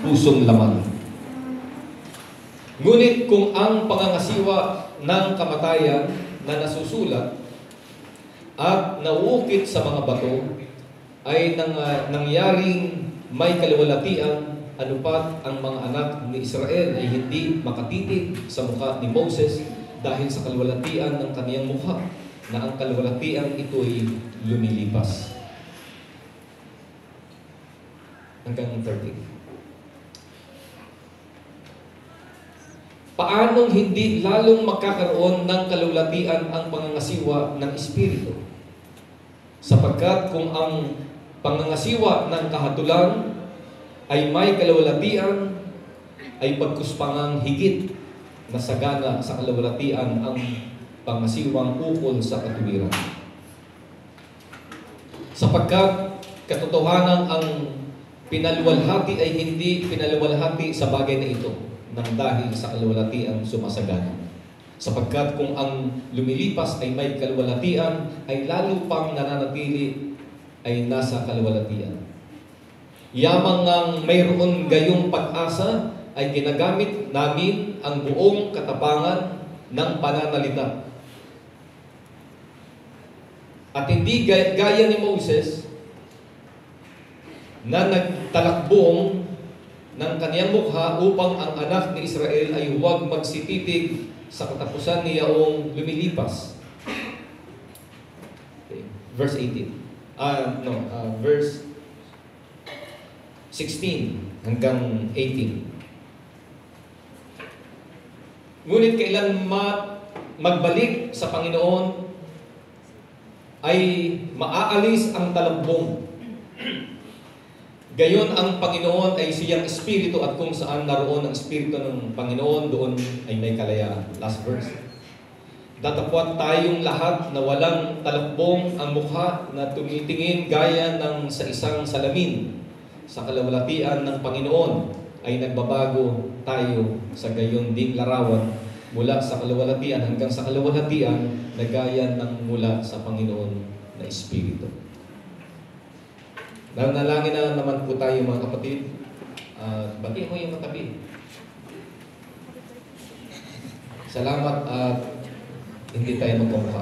pusong laman. Ngunit kung ang pangangasiwa ng kamatayan na nasusulat at nauukit sa mga bato ay nangyaring may kaluwalhatian, anupat ang mga anak ni Israel ay hindi makatitig sa mukha ni Moses dahil sa kaluwalhatian ng kaniyang mukha, na ang kaluwalhatian ito'y lumilipas. Hanggang 13. Paanong hindi lalong magkakaroon ng kaluwalhatian ang pangangasiwa ng Espiritu? Sapagkat kung ang pangangasiwa ng kahatulan ay may kaluwalhatian, ay pagkuspangang higit na sagana sa kaluwalhatian ang pangasiwang ukol sa katuwiran. Sapagkat katotohanan ang pinaluwalhati ay hindi pinaluwalhati sa bagay na ito nang dahil sa kaluwalhatian sumasagana. Sapagkat kung ang lumilipas ay may kaluwalhatian, ay lalo pang nananatili ay nasa kaluwalhatian. Yamang ngang mayroon gayong pag-asa, ay ginagamit namin ang buong katapangan ng pananalita. At hindi gaya ni Moses na nagtalakbong ng kaniyang mukha upang ang anak ni Israel ay huwag magsititig sa katapusan niyaong lumilipas. Okay. Verse 18. Verse 16 hanggang 18. Ngunit kailan magbalik sa Panginoon ay maaalis ang talambong. Gayon ang Panginoon ay siyang Espiritu, at kung saan naroon ang Espiritu ng Panginoon, doon ay may kalayaan. Last verse. Datapwat tayong lahat na walang talakbong ang mukha na tumitingin gaya ng sa isang salamin. Sa kaluwalhatian ng Panginoon ay nagbabago tayo sa gayon ding larawan mula sa kaluwalhatian hanggang sa kaluwalhatian na gaya ng mula sa Panginoon na Espiritu. Nanalangin na naman po tayo mga kapatid. Batiin mo yung matabi. Salamat at hindi tayo magkamukha.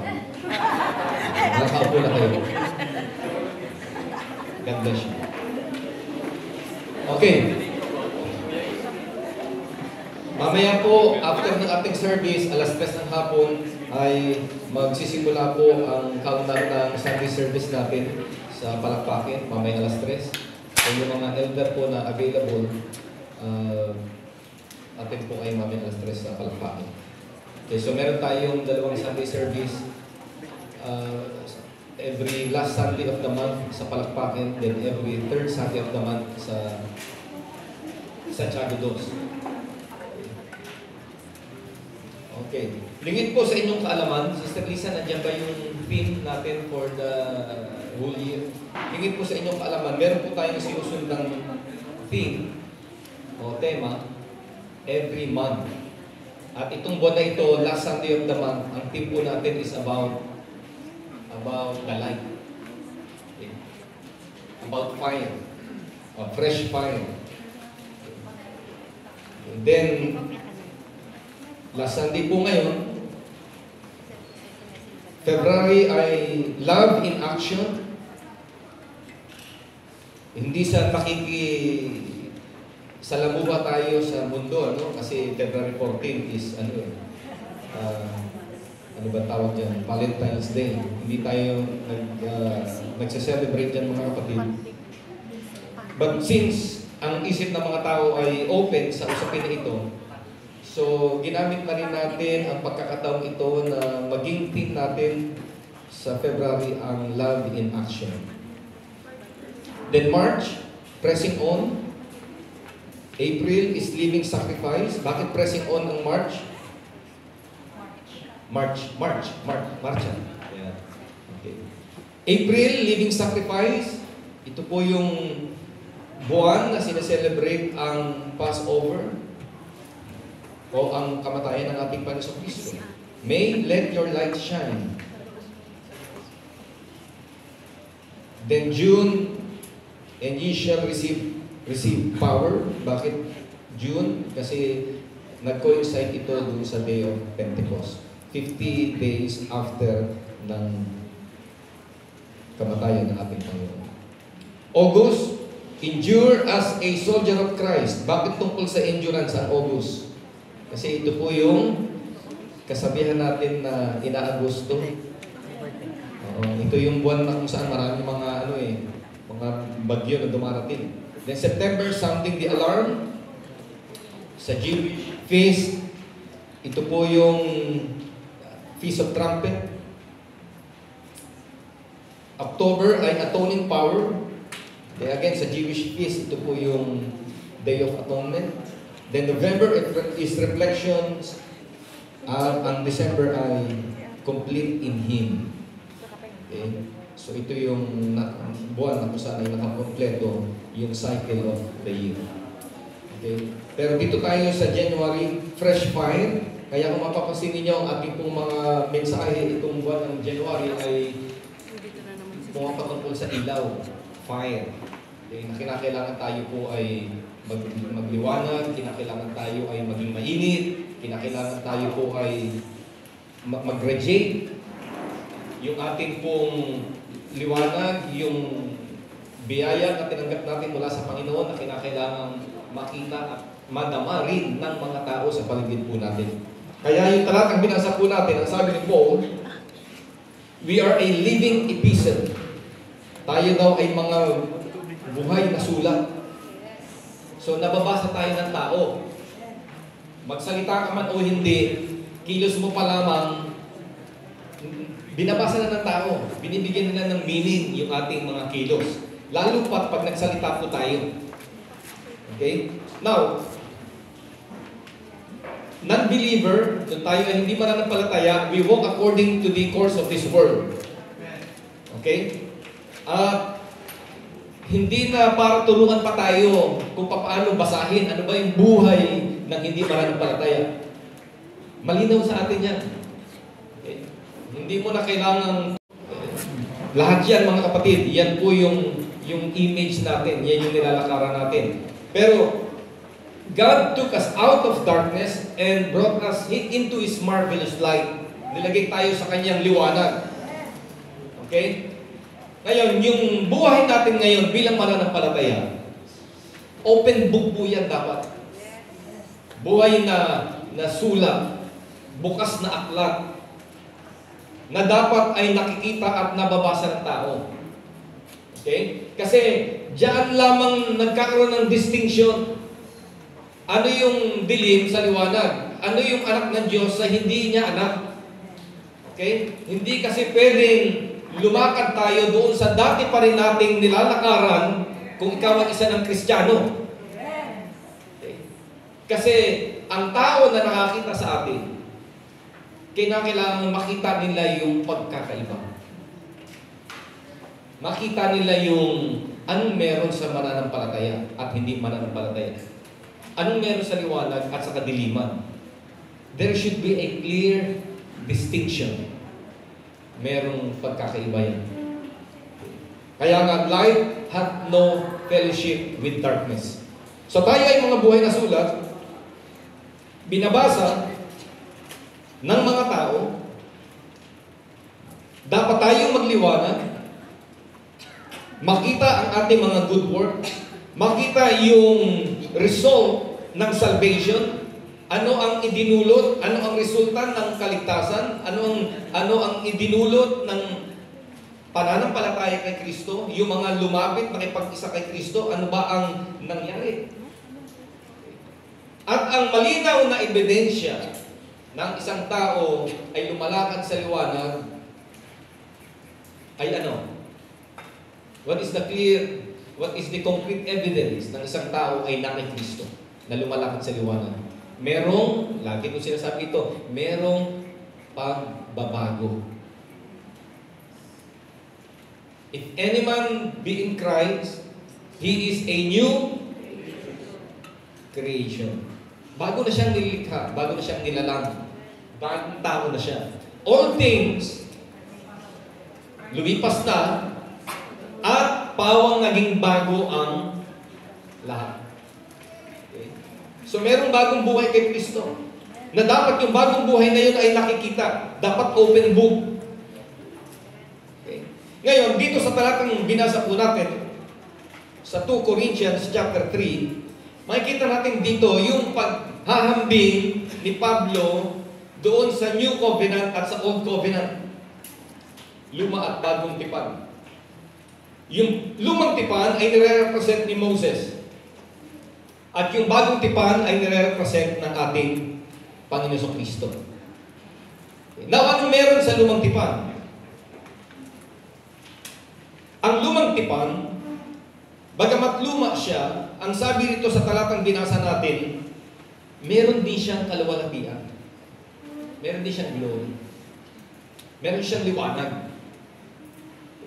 Nakaupo na kayo. God bless you. Okay. Mamaya po, after ng ating service, alas 3 ng hapon, ay magsisimula po ang countdown ng Sunday service natin sa Palakpakin, mamaya alas 3. So yung mga elder po na available, atin po kayo mamaya alas 3 sa Palakpakin. Okay, so meron tayong dalawang Sunday service every last Sunday of the month sa Palakpakin, then every third Sunday of the month sa Santiago Dos. Okay. Lingid po sa inyong kaalaman, Sister Lisa, nandiyan ba yung theme natin for the whole year? Lingid po sa inyong kaalaman, meron po tayong sinusundang theme o tema every month. At itong buwan na ito, last Sunday of the month, ang theme po natin is about the light. Okay. About fire. A fresh fire. And then, last Sunday po ngayon, February ay Love in Action. Hindi sa salamuha tayo sa mundo, ano? Kasi February 14 is ano ba tawag dyan? Valentine's Day. Hindi tayo nagse-celebrate dyan mga kapatid. But since ang isip ng mga tao ay open sa usapin na ito, so ginamit na rin natin ang pagkakataong ito na maging theme natin sa February ang Love in Action. Then March, Pressing On. April is Living Sacrifice. Bakit pressing on ang March? March. Yeah. Okay. April, Living Sacrifice. Ito po yung buwan na sineselebrate ang Passover o ang kamatayan ng ating Panginoong Kristo. May, let your light shine. Then June, and ye shall receive receive power. Bakit June? Kasi nag-coincide ito dun sa Day of Pentecost. 50 days after ng kamatayan ng ating Panginoon. August, endure as a soldier of Christ. Bakit tungkol sa endurance ang August? Kasi ito po yung kasabihan natin na ina-Agosto. Ito yung buwan na kung saan maraming mga mga bagyo na dumarating. Then September, sounding the alarm. Sa Jewish feast, ito po yung Feast of Trumpet. October ay Atoning Power. Then again, sa Jewish feast, ito po yung Day of Atonement. Then November is Reflections. Ang December ay Complete in Him. Okay? So ito yung buwan na kung saan ay nakakompleto yung cycle of the year. Okay? Pero dito tayo sa January, fresh fire. Kaya kung mapapansin ninyo, ang ating pong mga mensahe itong buwan ng January ay pumapatungkol sa ilaw, fire. Okay? Na kinakailangan tayo po ay magliwanag, kinakailangan tayo ay maging mainit, kinakailangan tayo po ay mag-radiate. Yung ating pong liwanag, yung biyaya na tinanggap natin mula sa Panginoon na kinakailangan makita at madama rin ng mga tao sa paligid po natin. Kaya yung talatang binasa po natin, ang sabi ni Paul, we are a living epistle. Tayo daw ay mga buhay na sulat. So nababasa tayo ng tao. Magsalita ka man o hindi, kilos mo pa lamang, binabasa na ng tao. Binibigyan na ng meaning yung ating mga kilos. Lalo pat pag nagsalita po tayo. Okay? Now, non-believer, kung tayo ay hindi mananampalataya, we walk according to the course of this world. Okay? Hindi na para tulungan pa tayo kung paano basahin, ano ba yung buhay ng hindi mananampalataya. Malinaw sa atin yan. Okay? Hindi mo na kailangan lahat yan, mga kapatid. Yan po yung image natin. Yan yung nilalakaran natin. Pero, God took us out of darkness and brought us into His marvelous light. Nilagay tayo sa Kanyang liwanag. Okay? Ngayon, yung buhay natin ngayon bilang mananampalataya, open book po yan dapat. Buhay na sulat, bukas na aklat, na dapat ay nakikita at nababasa ng tao. Okay? Kasi, diyan lamang nagkakaroon ng distinction. Ano yung dilim sa liwanag? Ano yung anak ng Diyos sa hindi niya anak? Okay? Hindi kasi pwedeng lumakad tayo doon sa dati pa rin nating nilalakaran kung ikaw ay isa ng Kristiyano. Okay? Kasi ang tao na nakakita sa atin, kinakailangan makita nila yung pagkakaiba. Makita nila yung anong meron sa mananampalataya at hindi mananampalataya. Anong meron sa liwanag at sa kadiliman. There should be a clear distinction. Merong pagkakaiba yan. Kaya nga, light hath no fellowship with darkness. So tayo ay mga buhay na sulat, binabasa ng mga tao, dapat tayong magliwanag, makita ang ating mga good work, makita yung result ng salvation, ano ang idinulot, ano ang resulta ng kaligtasan, ano ang idinulot ng pananampalataya kay Kristo, yung mga lumapit nakipag-isa kay Kristo, ano ba ang nangyari? At ang malinaw na ebidensya ng isang tao ay lumalakad sa liwanag ay ano? What is the concrete evidence ng isang tao ay na kay Kristo na lumalakad sa liwanag? Merong, lagi ko sinasabi ito, merong pagbabago. If any man be in Christ, he is a new creation. Bago na siyang nilikha, bago na siyang nilalang, bagong tao na siya. All things, lumipas na, at pawang naging bago ang lahat. So merong bagong buhay kay Kristo. Na dapat yung bagong buhay na yun ay nakikita. Dapat open book. Okay. Ngayon, dito sa talatang binasa po natin, sa 2 Corinthians chapter 3, makikita natin dito yung paghahambing ni Pablo doon sa New Covenant at sa Old Covenant. Luma at bagong tipan. Yung lumang tipan ay nire-represent ni Moses. At yung bagong tipan ay nire-represent ng ating Panginoon Kristo. Now, ano meron sa lumang tipan? Ang lumang tipan, bagamat luma siya, ang sabi rito sa talatang binasa natin, meron din siyang kaluwalhatian. Meron din siyang glory. Meron siyang liwanag.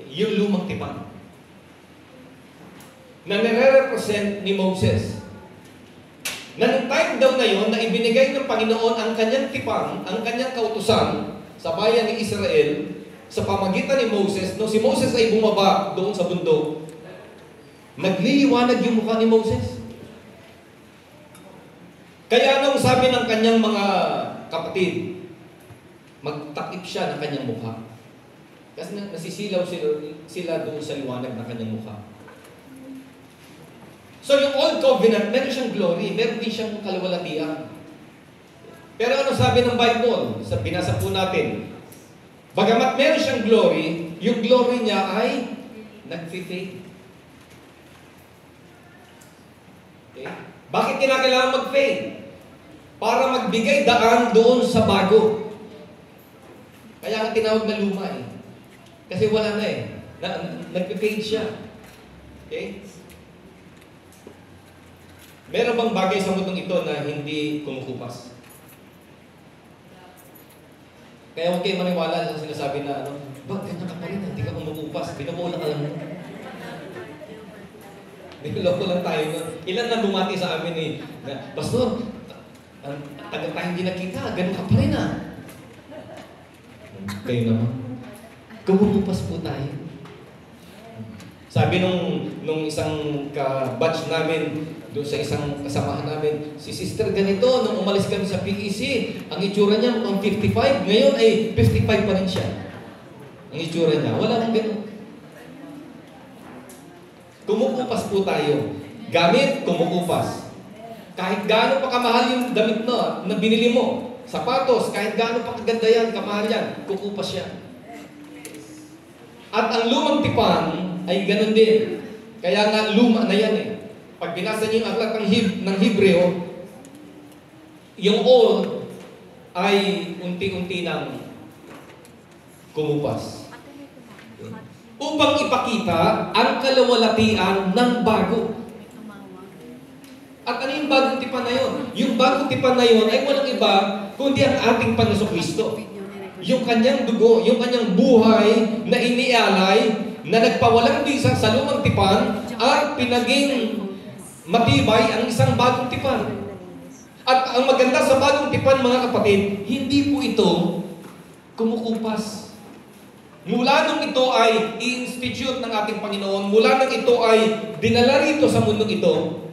Yung lumang tipan. Na nire-represent ni Moses. Na nung time daw na yon na ibinigay ng Panginoon ang kanyang tipan, ang kanyang kautusan sa bayan ni Israel sa pamagitan ni Moses, nung si Moses ay bumaba doon sa bundok, nagliliwanag yung mukha ni Moses. Kaya nung sabi ng kanyang mga kapatid, magtakip siya ng kanyang mukha. Kasi nasisilaw sila doon sa liwanag ng kanyang mukha. So yung Old Covenant, meron siyang glory, meron din siyang kaluwalhatian. Pero ano sabi ng Bible? Sa binasa po natin, bagamat meron siyang glory, yung glory niya ay nag-fade. Okay? Bakit kinakailangan mag-fade? Para magbigay daan doon sa bago. Kaya nga tinawag na luma eh. Kasi wala na eh. Nag-fade siya. Okay? Meron bang bagay sa mundong ito na hindi kumukupas? Kaya huwag kayo maniwala sa sinasabi na ganyan ka pa rin, hindi ka kumukupas, binubuo ka lang. Niloko lang tayo. Ilan na bumati sa amin eh, Pastor, tagal tayo hindi nakita, ganun ka pa rin Kayo naman, kumukupas po tayo. Sabi nung isang ka-batch namin, doon sa isang kasamahan namin, si Sister ganito, nung umalis kami sa PEC, ang itsura niya mukhang 55, ngayon ay 55 pa rin siya. Ang itsura niya, wala nang ganun. Kumukupas po tayo. Gamit, kumukupas. Kahit gaano pa kamahal yung damit na binili mo, sapatos, kahit gaano pa kaganda yan, kamahal yan, kukupas yan. At ang lumang tipan ay ganun din. Kaya nga luma na yan eh. Pag binasa niyo yung aklat ng Hebreo, yung old ay unti-unti nang kumupas. Upang ipakita ang kaluwalhatian ng bago. At ano yung bagong tipan na yun? Yung bagong tipan na yun ay walang iba kundi ang ating Panginoon Kristo. Yung kanyang dugo, yung kanyang buhay na inialay, na nagpawalang bisa sa lumang tipan at pinaging matibay ang isang bagong tipan. At ang maganda sa bagong tipan, mga kapatid, hindi po ito kumukupas. Mula nung ito ay i-institute ng ating Panginoon, mula nung ito ay dinala rito sa mundong ito,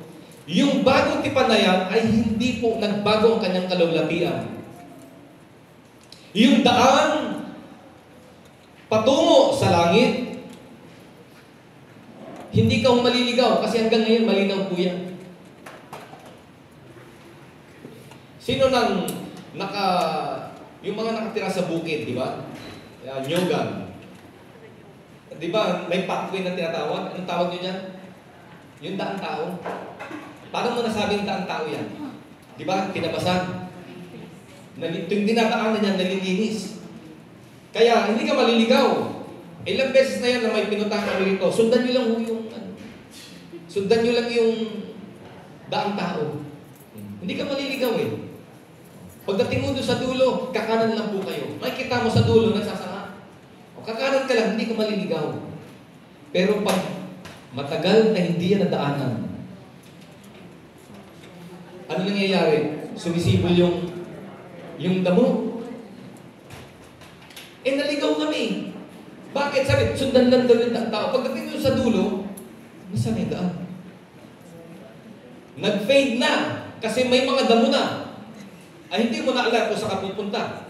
yung bagong tipan na yan ay hindi po nagbago ang kanyang kaluwalhatian. Yung daan patungo sa langit, hindi ka maliligaw kasi hanggang ngayon malinaw po yan. Sino nang yung mga nakatira sa bukid, di ba? Nyogan. Di ba, may pathway na tinatawag. Anong tawag nyo dyan? Yung daang tao. Paano mo nasabing daang tao yan? Di ba? Pinabasag. Yung dinadaanan niya, nalilinis. Kaya, hindi ka maliligaw. Ilang beses na yan na may pinuntahan kami rito, sundan nyo lang yung daang tao. Hindi ka maliligaw eh. Pagdating mo doon sa dulo, kakanan lang po kayo. Makikita mo sa dulo, nagsasama. O kakanan ka lang, hindi ka maliligaw. Pero pag matagal na hindi yan nadaanan, ano nangyayari? Sumisibol yung damo. Naligaw kami. Bakit? Sabi, sundan lang daw yung tao. Pagdating nyo sa dulo, nasaan yung daan? Nag-fade na kasi may mga damo na. Ay hindi mo na alam kung saan ka pupunta.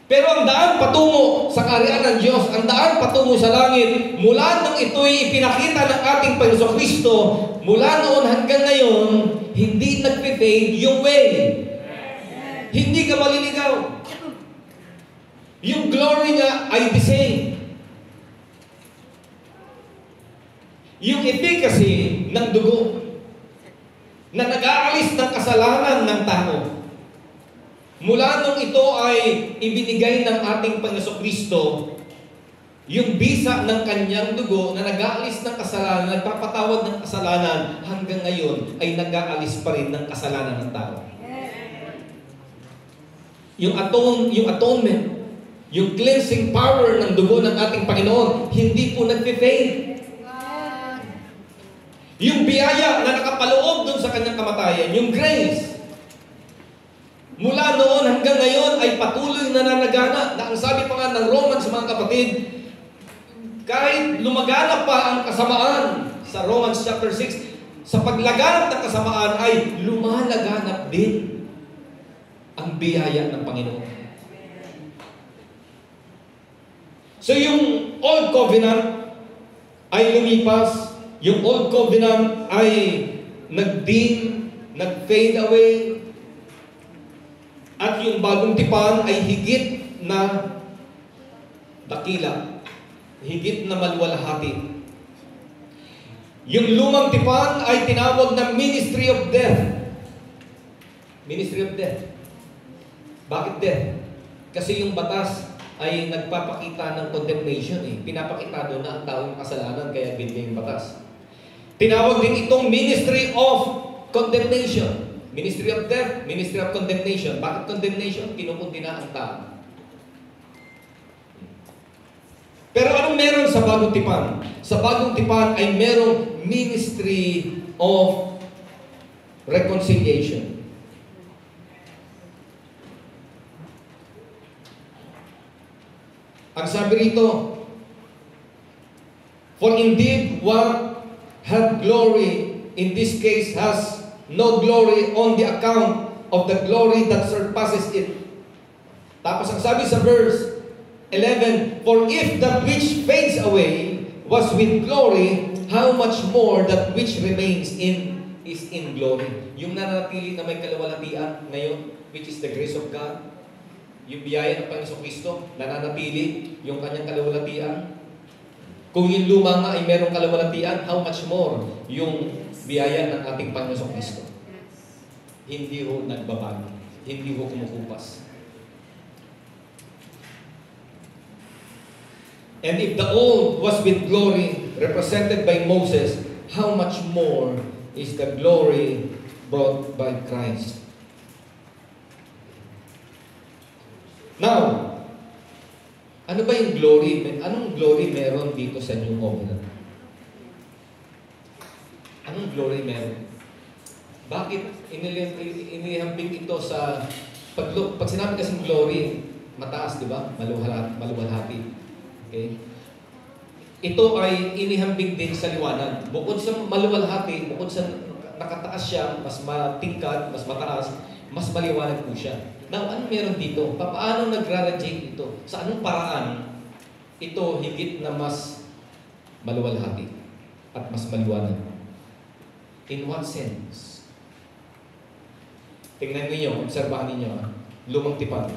Pero ang daan patungo sa kaharian ng Diyos, ang daan patungo sa langit, mula nang ito'y ipinakita ng ating Panginoong Kristo, mula noon hanggang ngayon, hindi nagpe-fade yung way. Hindi ka maliligaw. Yung glory niya ay the same. Yung efficacy ng dugo na nag-aalis ng kasalanan ng tao. Mula nung ito ay ibinigay ng ating Panginoong Kristo, yung bisa ng kanyang dugo na nag-aalis ng kasalanan, nagpapatawad ng kasalanan, hanggang ngayon ay nag-aalis pa rin ng kasalanan ng tao. Yung atonement, yung cleansing power ng dugo ng ating Panginoon, hindi po nagpe-fade. Yung biyaya na nakapaloob dun sa kanyang kamatayan, yung grace, mula noon hanggang ngayon ay patuloy na nanagana. Na ang sabi pa nga ng Romans, mga kapatid, kahit lumaganap pa ang kasamaan sa Romans chapter 6, sa paglaganap ng kasamaan ay lumalaganap din ang biyaya ng Panginoon. So yung Old Covenant ay lumipas, yung Old Covenant ay nag-dim, nag-fade away, at yung bagong tipan ay higit na dakila, higit na maluwalhati. Yung lumang tipan ay tinawag na Ministry of Death. Ministry of Death. Bakit death? Kasi yung batas ay nagpapakita ng condemnation eh. Pinapakita doon na ang taong kasalanan, kaya binigay yung batas. Tinawag din itong Ministry of Condemnation. Ministry of Death, Ministry of Condemnation. Bakit condemnation? Kinukundina ang tao. Pero anong meron sa bagong tipan? Sa bagong tipan ay merong Ministry of Reconciliation. Ang sabi rito, for indeed what had glory in this case has no glory on the account of the glory that surpasses it. Tapos ang sabi sa verse 11, for if that which fades away was with glory, how much more that which remains is in glory. Yung nananatili na may kaluwalhatian ngayon, which is the grace of God, yung biyaya ng Panginoong Kristo, nananatili yung kanyang kaluwalhatian. Kung yung luma nga ay merong kaluwalhatian, how much more yung biyaya ng ating Panginoong Kristo. Hindi ho nagbabago. Hindi ho kumukupas. And if the old was with glory represented by Moses, how much more is the glory brought by Christ? Now, ano ba yung glory? Anong glory meron dito sa New Covenant? Anong glory meron? Bakit inilihambing ito sa pag sinabi kasing glory, mataas, di ba? Maluwalhati. Okay? Ito ay inihambing din sa liwanag. Bukod sa maluwalhati, bukod sa nakataas siya, mas matingkad, mas mataas, mas maliwanag po siya. Now, ano meron dito? Paano nagra-radiate ito? Sa anong paraan ito higit na mas maluwalhati at mas maliwanag? In what sense? Tingnan ninyo, obserbahan ninyo, lumang tipan.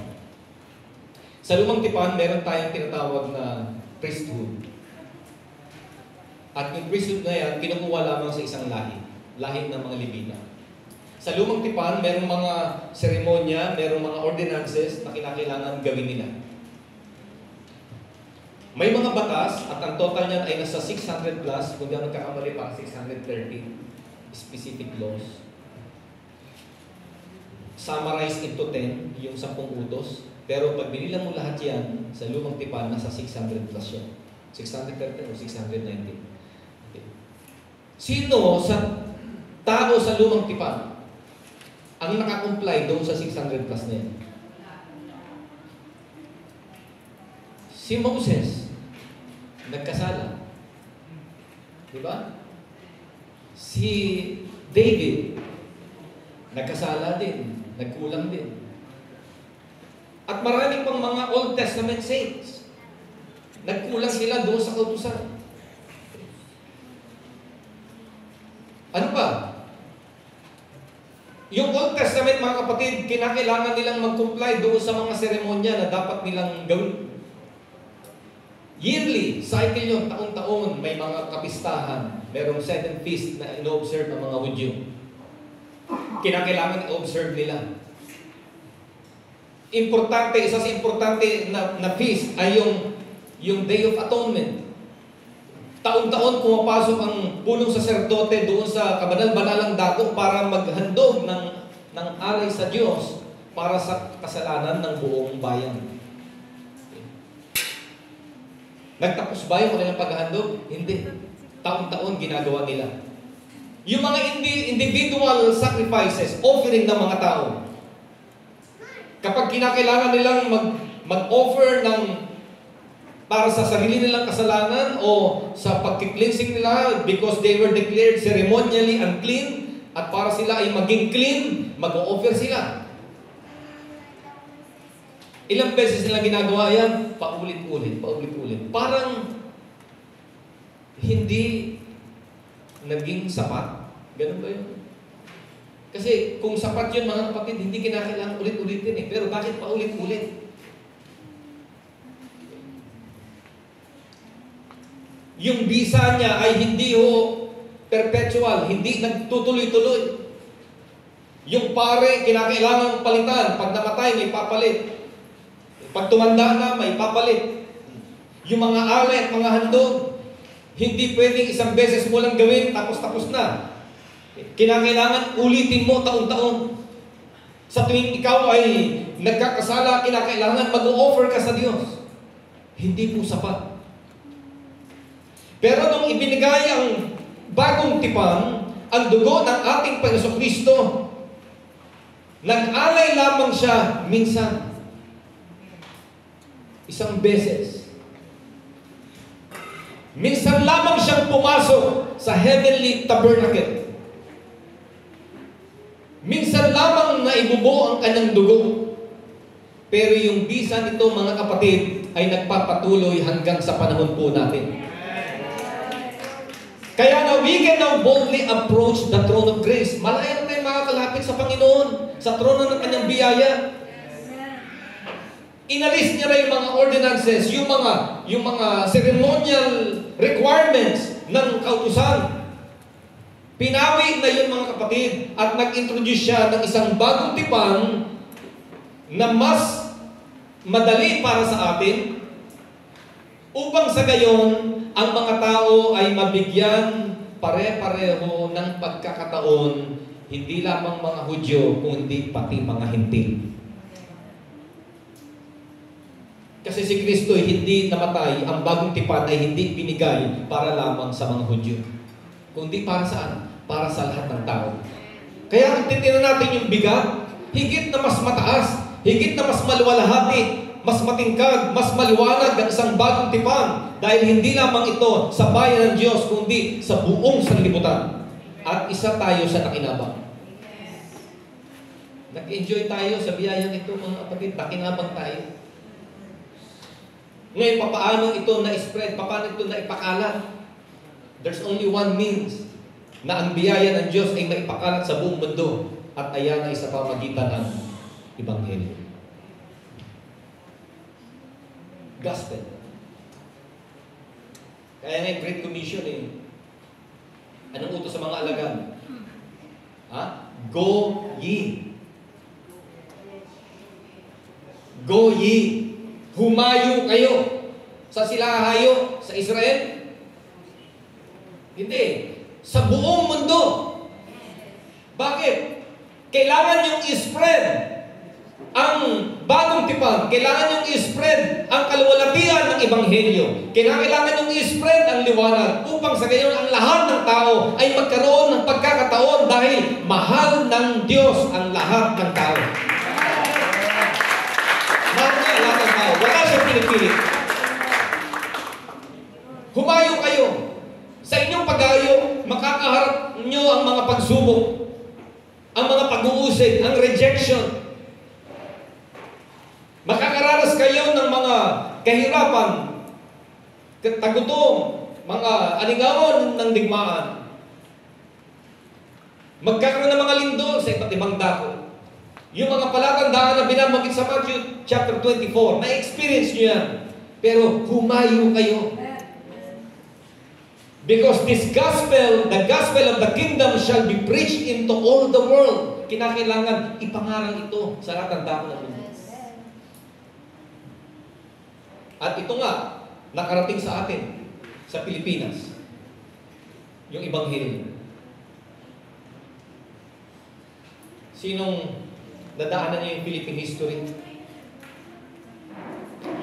Sa lumang tipan, meron tayong tinatawag na priesthood. At yung priesthood na yan, kinukuha lamang sa isang lahi ng mga Levita. Sa lumang tipan, merong mga seremonya, merong mga ordinances na kinakailangan gawin nila. May mga batas, at ang total niyan ay nasa 600 plus, kung di ako nagkakamali pa, 630 specific laws. Summarized into 10, yung 10 utos. Pero pag binilang mo lahat yan, sa lumang tipan, nasa 600 plus yan. 630 o 690. Okay. Sino sa tao sa lumang tipan ang nakakomply doon sa 600 plus na yan? Si Moses, nagkasala. Diba? Si David, nagkasala din, nagkulang din. At marami pang mga Old Testament saints, nagkulang sila doon sa kautusan. Ano ba? Yung Old Testament, mga kapatid, kinakailangan nilang mag-comply doon sa mga seremonya na dapat nilang gawin. Yearly, cycle yun, taon-taon, may mga kapistahan. Merong 7 feast na ino-observe ng mga Hudyo. Kinakailangan i-observe nila. Importante, isa sa importante na feast ay yung Day of Atonement. Taon-taon pumapasok ang punong saserdote doon sa kabanal-banalang dako para maghandog ng alay sa Diyos para sa kasalanan ng buong bayan. Nagtapos ba yung kanilang paghahandog? Hindi. Taon-taon ginagawa nila. Yung mga individual sacrifices, offering ng mga tao. Kapag kinakailangan nilang mag-offer ng para sa sarili nilang kasalanan o sa pag-cleansing nila because they were declared ceremonially unclean at para sila ay maging clean, mag-o-offer sila. Ilang beses nila ginagawa yan? Paulit-ulit, paulit-ulit. Parang hindi naging sapat. Ganun ba yun? Kasi kung sapat yun, mga kapatid, hindi kinakailangan ulit-ulitin eh. Pero bakit paulit-ulit? Yung bisa niya ay hindi perpetual, hindi nagtutuloy-tuloy. Yung pare, kinakailangan palitan. Pag namatay, may papalit. Pag tumanda na, may papalit. Yung mga alay at mga handog, hindi pwedeng isang beses mo lang gawin, tapos na. Kinakailangan ulitin mo taon-taon. Sa tuwing ikaw ay nagkakasala, kinakailangan mag-o-offer ka sa Diyos. Hindi po sapat. Pero nung ibinigay ang bagong tipan, ang dugo ng ating Panginoon Kristo, nag-alay lamang siya minsan. Isang beses. Minsan lamang siyang pumasok sa heavenly tabernacle. Minsan lamang na ibubo ang kanyang dugo. Pero yung bisa nito, mga kapatid, ay nagpapatuloy hanggang sa panahon po natin. Kaya na we can now boldly approach the throne of grace. Malaya na tayo makakalapit sa Panginoon, sa trono ng kanyang biyaya. Inalis niya na yung mga ordinances, yung mga ceremonial requirements ng kautusan. Pinawi na yun, mga kapatid, at nag-introduce siya ng isang bagong tipan na mas madali para sa atin upang sa gayon ang mga tao ay mabigyan pare-pareho ng pagkakataon, hindi lamang mga Hudyo, kundi pati mga Hintil. Kasi si Kristo hindi namatay, ang bagong tipan ay hindi binigay para lamang sa mga Hudyo, kundi para saan? Para sa lahat ng tao. Kaya kung titignan natin yung bigat, higit na mas mataas, higit na mas maluwalhati, mas matingkad, mas maliwanag ang isang bagong tipan dahil hindi lamang ito sa bayan ng Diyos, kundi sa buong sanlibutan. At isa tayo sa nakinabang. Nag-enjoy tayo sa biyayang ito, mga kapatid, nakinabang tayo. Ngayon, paano ito na-spread? Paano ito na-ipakalat? There's only one means na ang biyaya ng Diyos ay maipakalat sa buong mundo at ayan ay sa pamagitan ng Ebanghelyo. Gospel. Kaya nga yung Great Commission eh. Anong utos sa mga alagad? Go ye. Go ye. Humayo kayo. Sa sila hayo? Sa Israel? Hindi. Sa buong mundo. Bakit? Kailangan yung i-spread ang bagong tipan. Kailangan yung i-spread ang kaluwalhatian ng Ebanghelyo. Kailangan yung i-spread ang liwanag upang sa gayon ang lahat ng tao ay magkaroon ng pagkakataon dahil mahal ng Diyos ang lahat ng tao. Mahal niya lahat ng tao. Wala siyang pinipilit. Humayo kayo. Sa inyong pag-ayo, makakaharap nyo ang mga pagsubok, ang mga pag-uusig, ang rejection. Makakaranas kayo ng mga kahirapan, tagutom, mga alingawan ng digmaan. Magkakaroon ng mga lindol sa iba't ibang dako. Yung mga palatandaan na binabanggit sa Matthew chapter 24, na-experience nyo yan. Pero humayo kayo. Because this gospel, the gospel of the kingdom shall be preached into all the world. Kinakailangan ipangaral ito sa lahat ng dako ng mundo. At ito nga, nakarating sa atin, sa Pilipinas, yung Ebanghelyo. Sinong nadaanan niyo yung Philippine history?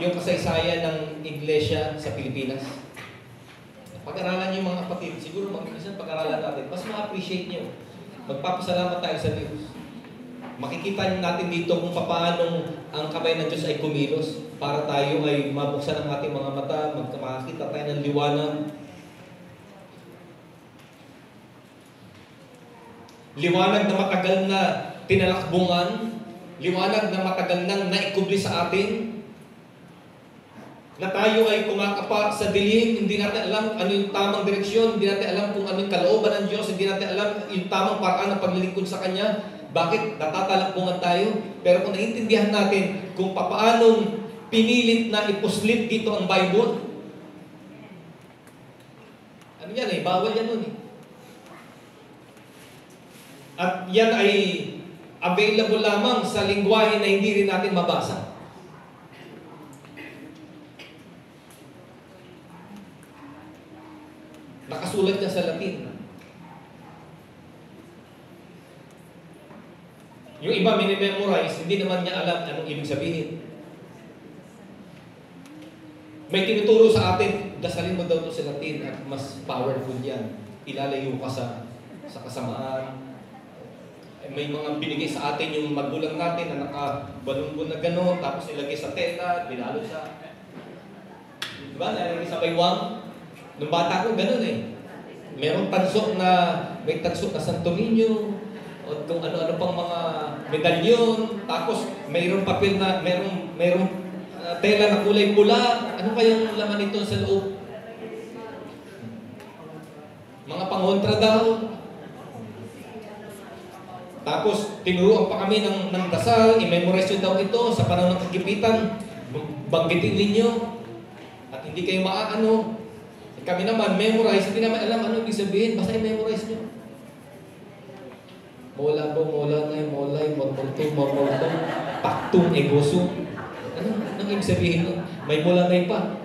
Yung kasaysayan ng Iglesia sa Pilipinas? Pag-aralan niyo mga kapatid, siguro mag-isang pag-aralan natin, mas ma-appreciate niyo. Magpapasalamat tayo sa Diyos. Makikita natin dito kung paano ang kamay ng Diyos ay kumilos para tayo ay mabuksan ang ating mga mata, makakita tayo ng liwanag. Liwanag na matagal na tinalakbungan, liwanag na matagal nang naikubli sa atin, na tayo ay kumakapa sa dilim, hindi natin alam ano yung tamang direksyon, hindi natin alam kung ano yung kalooban ng Diyos, hindi natin alam yung tamang paraan ng paglilingkod sa Kanya. Bakit? Natatalakbungan tayo. Pero kung naiintindihan natin kung paanong pinilit na ipuslit dito ang Bible, ano yan eh, bawal yan nun eh. At yan ay available lamang sa lingwahe na hindi rin natin mabasa. Nakasulat niya sa Latin. Yung iba minimemorize, hindi naman niya alam anong ibig sabihin. May tinuturo sa atin, dasalin mo daw ito sa Latin at mas powerful yan. Ilalayo ka sa kasamaan. May mga binigay sa atin yung magulang natin na nakabalungbon na gano'n, tapos ilagay sa tela, binalo sa... Diba? Nalagay sa baywang. Nung bata ko, gano'n eh. Merong tansok na, may tansok na Santo Niño, o kung ano-ano pang mga medalyon, tapos mayroong papel na, mayroong tela na kulay pula. Ano kayang laman nito sa loob? Mga pangontra daw. Tapos, tinuruan pa kami ng dasal, i-memorize daw ito sa panahon ng kagipitan. Banggitin ninyo. At hindi kayo maaano. Kami naman, memorize, hindi naman alam ano ibig sabihin. Basta i-memorize nyo. Mola bo, mola na, molay, mormorto, paktum, egoso. Ano ibig sabihin nun? May mola na pa.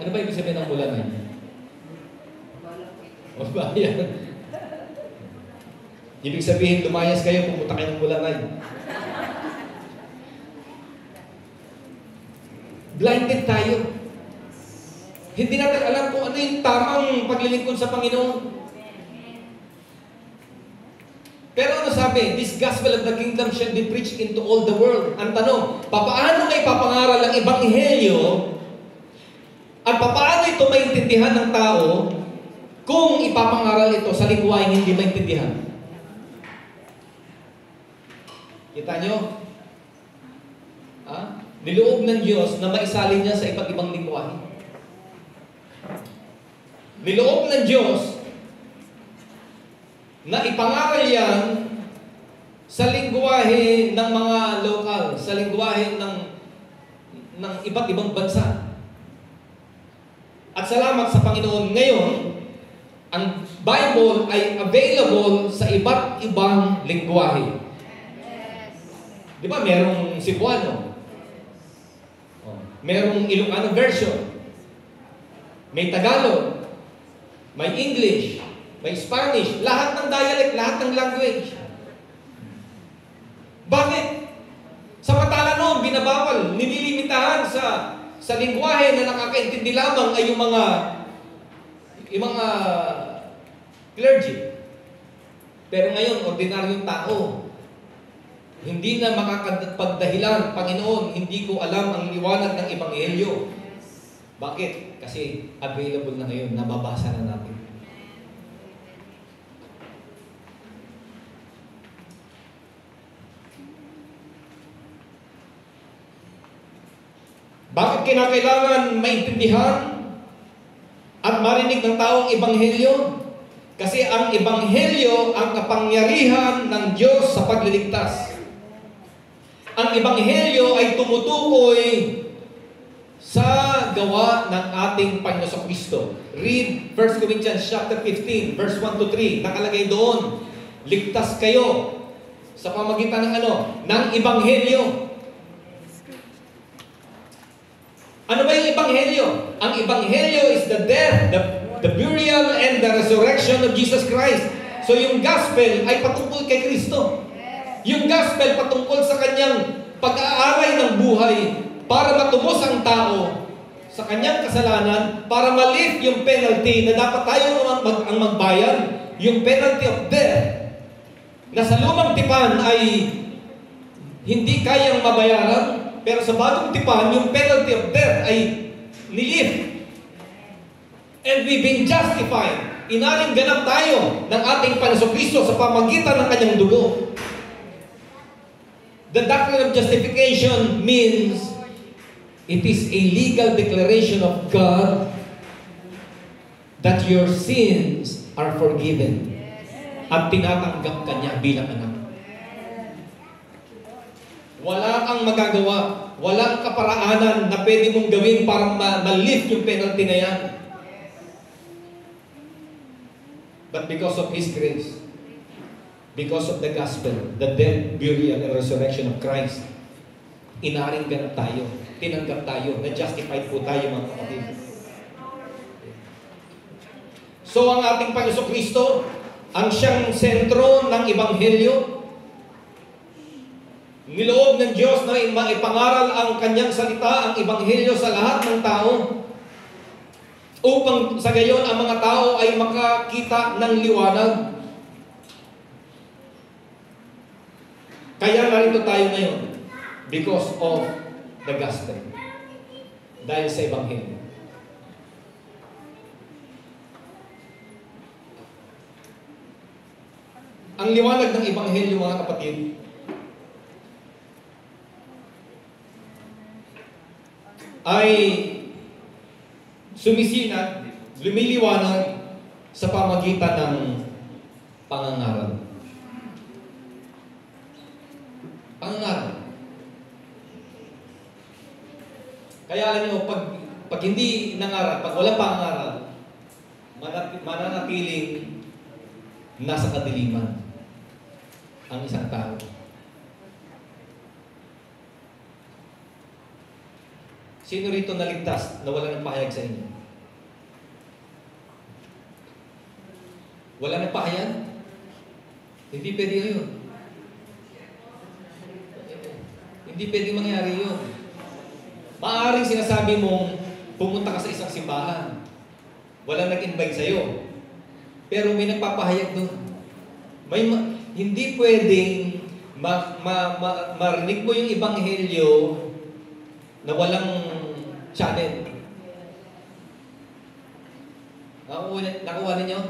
Ano ba ibig sabihin ng mola na? O ba yan? Ibig sabihin, lumayas kayo, pumunta kayo ng mola na. Blinded tayo. Hindi natin alam kung ano yung tamang paglilingkod sa Panginoon. Pero ano sabi? This gospel of the kingdom shall be preached into all the world. Ang tanong, papaano may papangaral ang Ebanghelyo at papaano ito maintindihan ng tao kung ipapangaral ito sa lingwaheng hindi maintindihan? Kita nyo? Niloob ng Diyos na maisalin niya sa iba't ibang lingwahe. Niloob ng Diyos na ipangaral yan sa lingwahe ng mga lokal, sa lingwahe ng iba't ibang bansa. At salamat sa Panginoon, ngayon, ang Bible ay available sa iba't ibang lingwahe. Di ba, merong Cebuano, merong Ilocano version, may Tagalog, may English, may Spanish, lahat ng dialect, lahat ng language. Bakit? Samantala noon, binabawal, nililimitahan sa lingwahe na nakakaintindi lamang ay yung mga clergy. Pero ngayon, ordinaryong tao, hindi na makakapagdahilan, Panginoon, hindi ko alam ang liwanag ng Ebanghelyo. Bakit? Kasi available na ngayon, nababasa na natin. Bakit kinakailangan maintindihan at marinig ng taong ebanghelyo? Kasi ang ebanghelyo ang kapangyarihan ng Diyos sa pagliligtas. Ang ebanghelyo ay tumutukoy sa gawa ng ating Panginoon Kristo. Read 1 Corinthians chapter 15, verse 1 to 3. Nakalagay doon, ligtas kayo sa pamagitan ng ano? Ng ebanghelyo. Ano ba yung ebanghelyo? Ang ebanghelyo is the death, the burial, and the resurrection of Jesus Christ. So yung gospel ay patungkol kay Kristo. Yung gospel patungkol sa kanyang pag-aaray ng buhay para matubos ang tao sa kanyang kasalanan, para ma-lift yung penalty na dapat tayo ang magbayad, yung penalty of death na sa lumang tipan ay hindi kayang mabayaran. Pero sa bagong tipan, yung penalty of death ay nilift. And we've been justified. Inaring ganap tayo ng ating Panginoon Kristo sa pamagitan ng kanyang dugo. The doctrine of justification means it is a legal declaration of God that your sins are forgiven. At tinatanggap ka niya bilang anak. Wala kang magagawa. Walang kaparaanan na pwede mong gawin para ma-lift yung penalty na yan. But because of His grace, because of the gospel, the death, burial, and resurrection of Christ, inaring ganap tayo. Tinanggap tayo. Na-justified po tayo, mga kapatid. So, ang ating Panginoon Kristo, ang siyang sentro ng ebanghelyo, niloob ng Diyos na maipangaral ang kanyang salita, ang ebanghelyo sa lahat ng tao, upang sa gayon ang mga tao ay makakita ng liwanag. Kaya narito tayo ngayon because of the gospel. Dahil sa ebanghelyo. Ang liwanag ng ebanghelyo, mga kapatid, ay sumisinat, lumiliwanag sa pamagitan ng pangangaral. Pangangaral. Kaya alam nyo, pag hindi nangaral, pag wala pangangaral, mananatiling nasa kadiliman ang isang tao. Sino rito naligtas na wala ng pahayag sa inyo? Wala ng pahayag? Hindi pwede yun. Hindi pwede mangyari yun. Maaaring sinasabi mong pumunta ka sa isang simbahan. Walang nag-invite sa'yo. Pero may nagpapahayag doon. Hindi pwedeng marinig mo yung ebanghelyo na walang channel. Nakuha ninyo?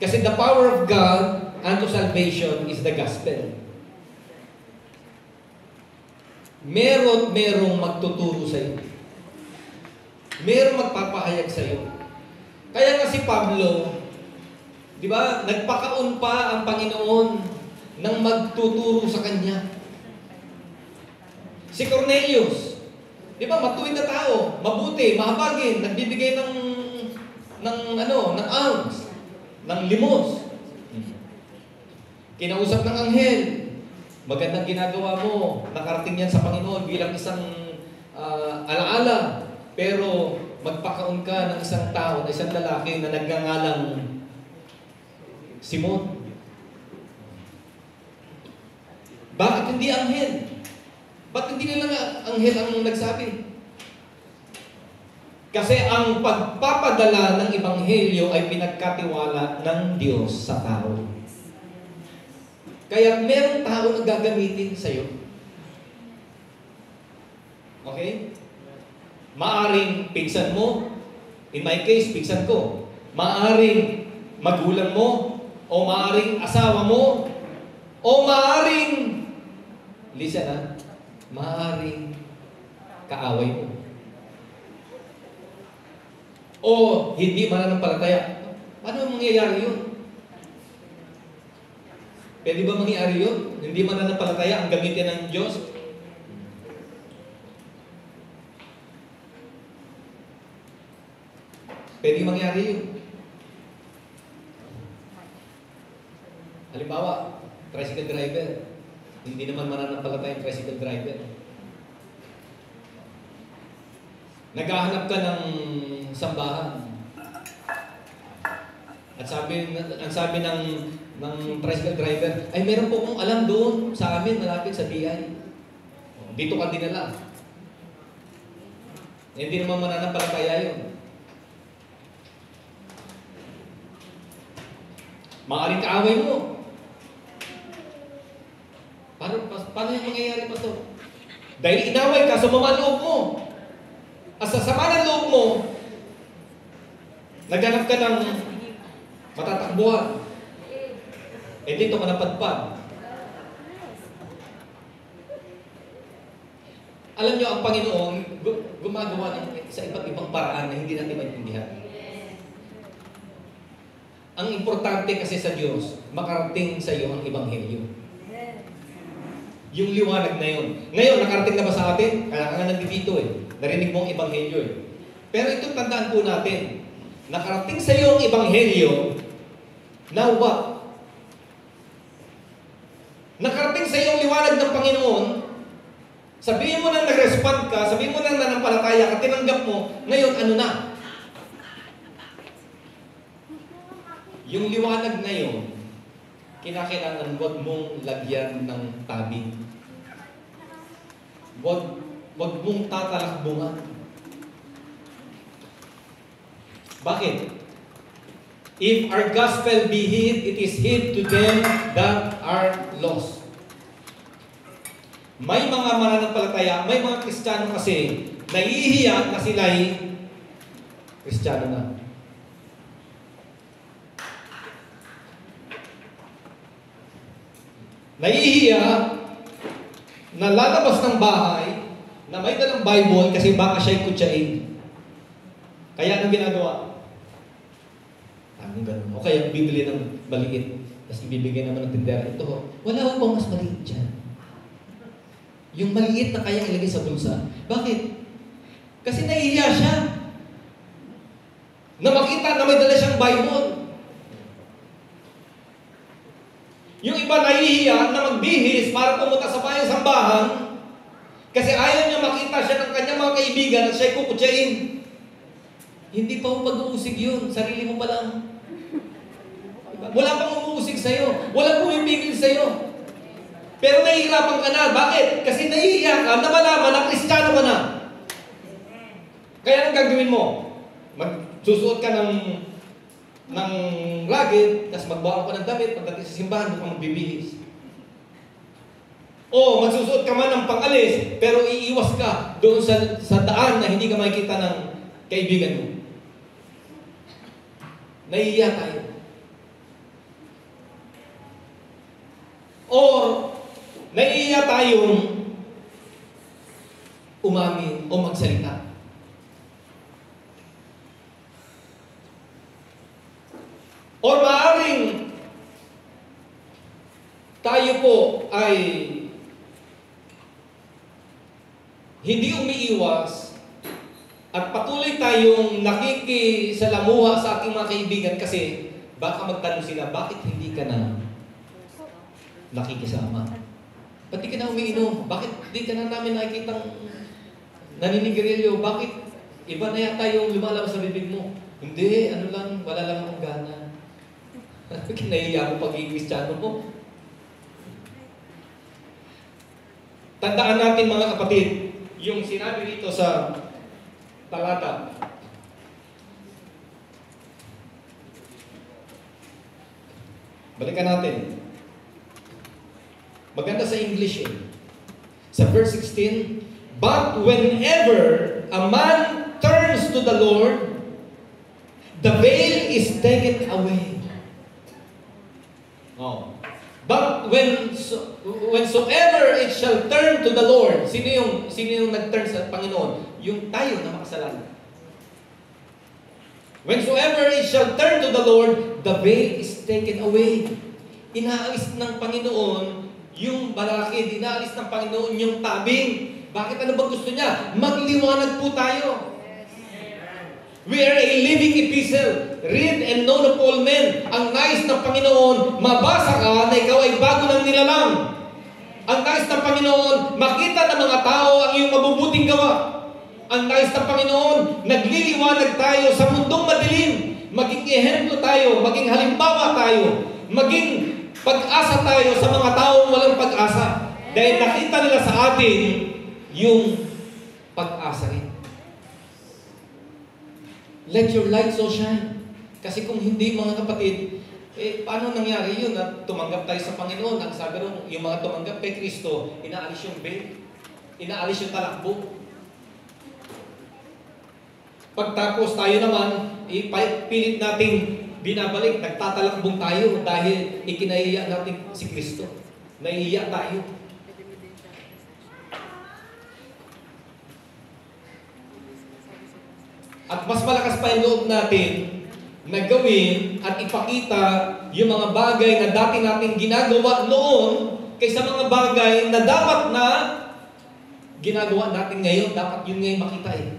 Kasi the power of God unto salvation is the gospel. Merong magtuturo sa iyo. Merong magpapahayag sa iyo. Kaya nga si Pablo, di ba, nagpakaon pa ang Panginoon ng magtuturo sa kanya. Si Cornelius, di ba, matuwid na tao, mabuti, mahabagin, nagbibigay ng alms, ng limos. Kinausap ng anghel, magandang ginagawa mo, nakarating yan sa Panginoon bilang isang alaala, pero magpakaon ka ng isang tao, ng isang lalaki na nagngangalang Simon. Bakit hindi anghel? Ba't hindi nila anghel ang nagsabi? Kasi ang pagpapadala ng ebanghelyo ay pinagkatiwala ng Diyos sa tao. Kaya merong tao na gagamitin sa'yo. Okay? Maaring pinsan mo, in my case, pinsan ko. Maaring magulang mo, o maaring asawa mo, o maaring, listen ha, maaring kaaway mo. O hindi mananampalataya. Paano mangyayari yun? Pwede ba mangyayari yun? Hindi mananampalataya ang gamitin ng Diyos? Pwede mangyari yun. Halimbawa, tricycle driver. Hindi naman mananampalataya ang tricycle driver. Naghahanap ka ng sambahan. At ang sabi ng tricycle driver, ay meron po akong alam doon sa amin, malapit sa DI. Dito ka dinala. Hindi naman mananampalataya yun. Maaaring kaaway mo. Paano yung mangyayari pa to? Dahil inaway ka, sumama loob mo. At sa sama ng loob mo, naghanap ka ng matatakbuhan. Eh dito ka napadpad. Alam nyo, ang Panginoon gumagawa sa iba't ibang paraan na hindi natin maintindihan. Ang importante kasi sa Diyos, makarating sa iyo ang Ebanghelyo. Yung liwanag na yun. Ngayon, nakarating na ba sa atin? Kaya nga nandito eh. Narinig mo ang Ebanghelyo eh. Pero ito tandaan po natin. Nakarating sa iyo ang Ebanghelyo, now what? Nakarating sa iyo ang liwanag ng Panginoon, sabihin mo nang nag-respond ka, sabihin mo nang nanampalataya ka, tinanggap mo, ngayon ano na? Yung liwanag na yun, kinakailangan huwag mong lagyan ng tabi. Huwag mong tatalakbungan. Bakit? If our gospel be hid, it is hid to them that are lost. May mga mananampalataya, may mga Kristiyano kasi nahihiya na sila'y Kristiyano na. Nahihiya na lalabas ng bahay na may dalang Bible kasi baka siya'y kutsain. Kaya anong ginagawa? Anong ganun? O kaya bibili ng maliit. Tapos ibibigay naman ng tindera. Ito, wala ko bang mas maliit dyan? Yung maliit na kaya ilagay sa bulsa. Bakit? Kasi nahihiya siya. Na makita na may dala siyang Bible. Yung iba nahihiya na magbihis para pumunta sa bayang sambahan kasi ayaw niya makita siya ng kanyang mga kaibigan at siya'y kukutsain. Hindi pa mo mag-uusig yun. Sarili mo pa lang. Wala pang umuusig sa'yo. Walang pumipigil sa'yo. Pero nahihirapan ka na. Bakit? Kasi nahihiya ka na malaman na Kristiyano ka na. Kaya anong gagawin mo? Magsusuot ka ng ragged, tapos magbawa ka ng damit, pagdating sa simbahan, ka magbibihis. O magsusuot ka man ng pangalis, pero iiwas ka doon sa daan na hindi ka makikita ng kaibigan mo. Nahihiya tayo. Or nahihiya tayong umamin o magsalita. Or maaaring tayo po ay hindi umiiwas at patuloy tayong nakikisalamuha sa ating mga kaibigan kasi baka magtanong sila, bakit hindi ka na nakikisama? Ba't di ka na umiinom? Bakit di ka na namin nakikitang naninigarilyo? Bakit iba na yata yung lumalabas sa bibig mo? Hindi, ano lang, wala lang akong gana. Kinahiya mo pagiging Kristiyano mo. Tandaan natin mga kapatid, yung sinabi rito sa talata. Balikan natin. Maganda sa English eh. Sa verse 16, but whenever a man turns to the Lord, the veil is taken away. Oh. But whensoever it shall turn to the Lord, sino yung nag-turn sa Panginoon? Yung tayo na makasalanan. Whensoever it shall turn to the Lord, the veil is taken away. Inaalis ng Panginoon yung balakid, inaalis ng Panginoon yung tabing. Bakit? Ano ba gusto niya? Magliwanag po tayo. We are a living epistle, read and known of all men. Ang nais ng Panginoon, mabasa ka na ikaw ay bago ng nilalang. Ang nais ng Panginoon, makita ng mga tao ang iyong mabubuting gawa. Ang nais ng Panginoon, nagliliwanag tayo sa mundong madilim. Maging ehemplo tayo, maging halimbawa tayo, maging pag-asa tayo sa mga taong walang pag-asa. Dahil nakita nila sa atin yung pag-asa rin. Let your light so shine. Kasi kung hindi, mga kapatid, paano nangyari yun na tumanggap tayo sa Panginoon? Ang sabi rin, yung mga tumanggap kay Kristo, inaalis yung veil, inaalis yung talakbo. Pagtapos tayo naman, pilit nating binabalik, nagtatalakbong tayo dahil ikinahiya natin si Kristo. Nahihiya tayo. At mas malakas pa yung loob natin na gawin at ipakita yung mga bagay na dati natin ginagawa noon kaysa mga bagay na dapat na ginagawa natin ngayon. Dapat yun ngayon makita eh.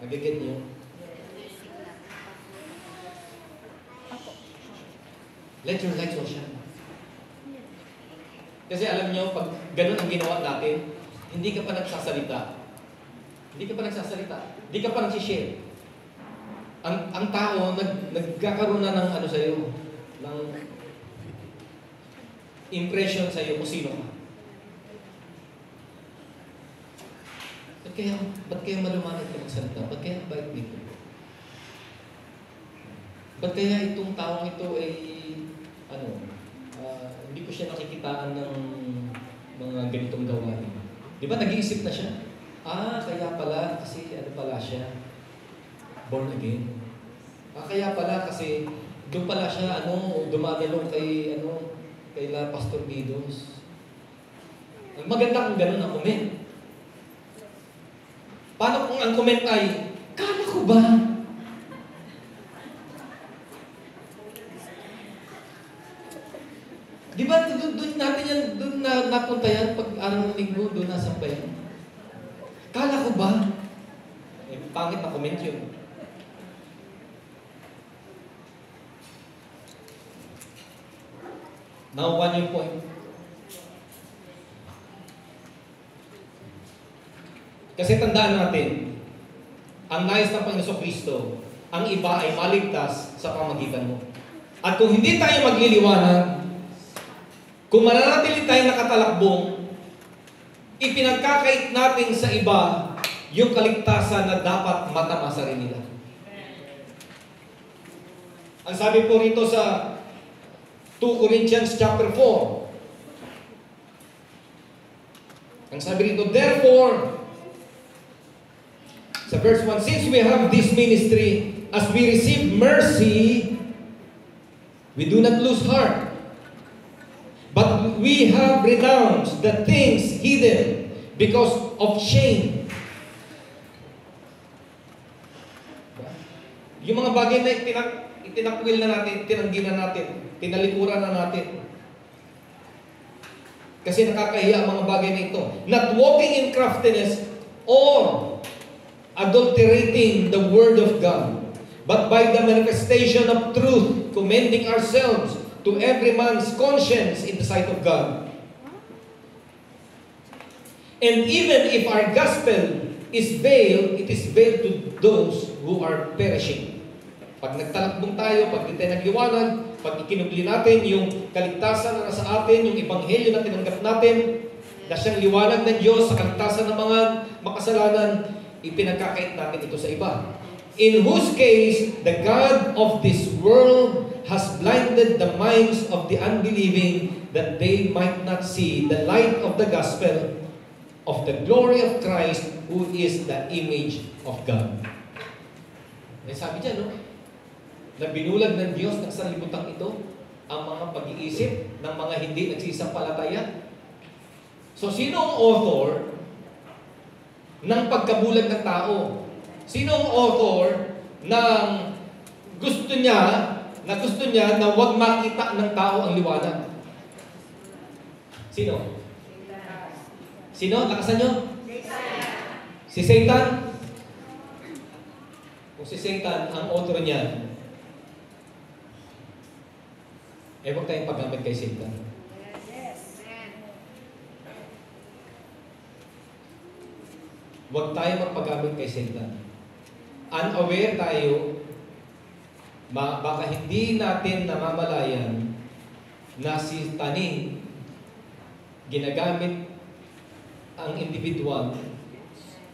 Nagigit niyo? Let your light so shine. Kasi alam niyo, pag ganun ang ginawa natin, hindi ka pa nagsasalita. Hindi ka pa nagsasalita. Hindi ka pa nagsishare. Ang tao, nagkakaroon na ng ano sa'yo, ng impression sa'yo kung sino ka. Ba't kaya malumanag ka magsalita? Ba't kaya bait dito? Ba't kaya itong taong ito ay, hindi ko siya nakikitaan ng mga ganitong gawain? Di ba nag-iisip na siya? Kaya pala kasi pala siya? Born again. Kaya pala kasi doon pala siya dumadalong kay Pastor Bidos. Maganda kung ganun ang comment. Paano kung ang comment ay, kala ko ba? Di ba doon natin yan, doon na napunta yan pag araw ng linggo, doon nasampa yan? Kala ko ba? Pangit na comment yun. Now, one yung point. Kasi tandaan natin, ang nais ng Panginoon Kristo, ang iba ay maligtas sa pamagitan mo. At kung hindi tayo magliliwanag, kung mananatili tayo nakatalakbong, ipinagkakait natin sa iba yung kaligtasan na dapat matamasa rin nila. Ang sabi po rito sa 2 Corinthians chapter 4, ang sabi rito, therefore, sa verse 1, since we have this ministry, as we receive mercy, we do not lose heart. But we have renounced the things hidden because of shame. Yung mga bagay na itinakwil na natin, tinanggi na natin, tinalikuran na natin. Kasi nakakahiya ang mga bagay na ito. Not walking in craftiness or adulterating the Word of God, but by the manifestation of truth, commending ourselves to every man's conscience in the sight of God. And even if our gospel is veiled, it is veiled to those who are perishing. Pag nagtalakbong tayo, pag hindi tayo nagliwanag, pag ikinubli natin yung kaligtasan na nasa atin, yung ebanghelyo na tinanggap natin, na siyang liwanag ng Diyos sa kaligtasan ng mga makasalanan, ipinagkakait natin ito sa iba. In whose case, the God of this world has blinded the minds of the unbelieving that they might not see the light of the gospel of the glory of Christ, who is the image of God. Eh, sabi dyan, no? Na binulag ng Diyos ng sanlibutan ito ang mga pag-iisip ng mga hindi nagsisampalataya. So, sino ang author ng pagkabulag ng tao? Sino ang author ng gusto niya na huwag makita ng tao ang liwanag? Sino? Sino? Lakasan nyo? Si Satan. Kung si Satan ang author niya, huwag tayong paggamit kay Satan. Huwag tayo magpagamit kay Satan. Unaware tayo, baka hindi natin namamalayan na si Satanin ginagamit ang individual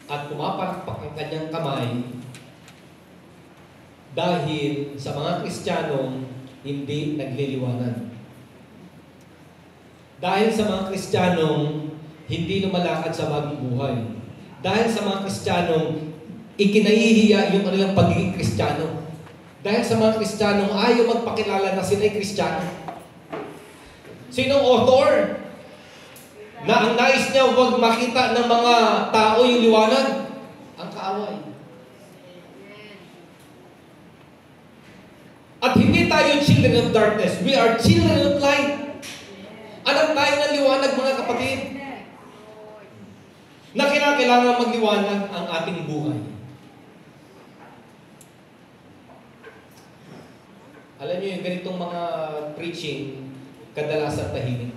at pumapalakpak ang kanyang kamay dahil sa mga Kristiyanong hindi nagliliwanag. Dahil sa mga Kristiyanong hindi lumalakad sa bagong buhay. Dahil sa mga Kristiyanong ikinahihiya yung kanilang pagiging Kristiyano. Dahil sa mga Kristiyanong ayaw magpakilala na sila'y Kristiyano. Sinong author na ang nais niya huwag makita ng mga tao yung liwanag? Ang kaaway. At hindi tayo children of darkness. We are children of light. Anak tayo ng liwanag, mga kapatid. Na kailangan magliwanag ang ating buhay. Alam niyo yung ganitong mga preaching, kadalasan tahimik.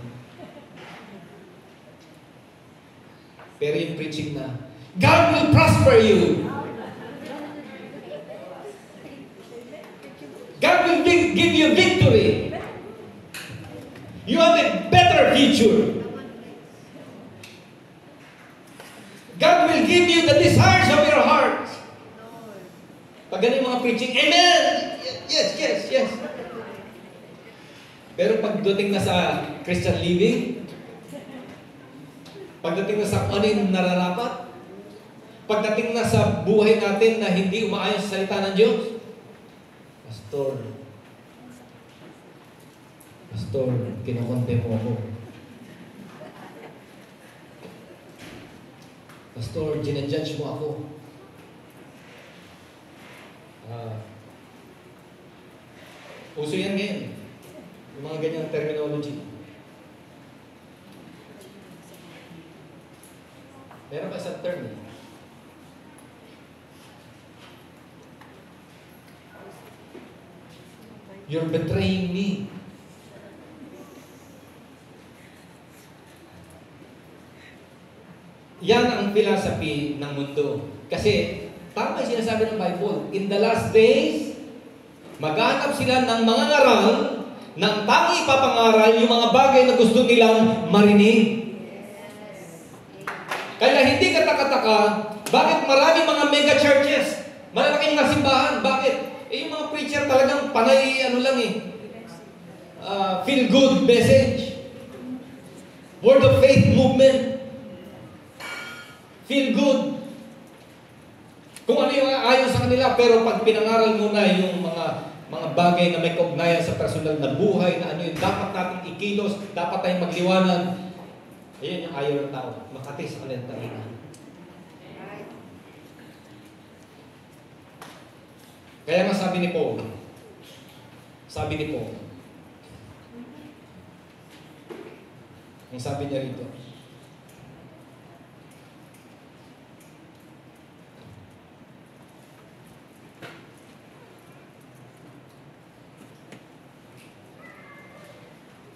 Pero yung preaching na, God will prosper you. God will give you victory. You have a better future. God will give you the desires of your heart. Pag ganun yung mga preaching, amen! Yes, yes, yes. Pero pagdating na sa Christian living, pagdating na sa ano yung nararapat, pagdating na sa buhay natin na hindi umaayon sa salita ng Diyos, Pastor, kinukonte mo ako. Pastor, ginajudge mo ako. Uso yan ngayon. Yung mga ganyang terminology. Meron pa isang term. You're betraying me. Yan ang philosophy ng mundo. Kasi, tama yung sinasabi ng Bible, in the last days, maghanap sila ng mga ngaral, ng tangi ipapangaral yung mga bagay na gusto nilang marinig. Kaya hindi kataka-taka, bakit maraming mga mega churches, malalaking mga simbahan, bakit? Yung mga preacher talagang panay, feel good message. Word of faith movement. Feel good. Kung ano yung ayon sa kanila, pero pag pinangaral mo na yung mga bagay na may kaugnayan sa personal na buhay, na ano yung dapat natin ikilos, dapat tayong magliwanag, ayun yung ayaw ng tao. Makati sa kanilang tainga. Kaya nga sabi ni Paul, ang sabi niya rito,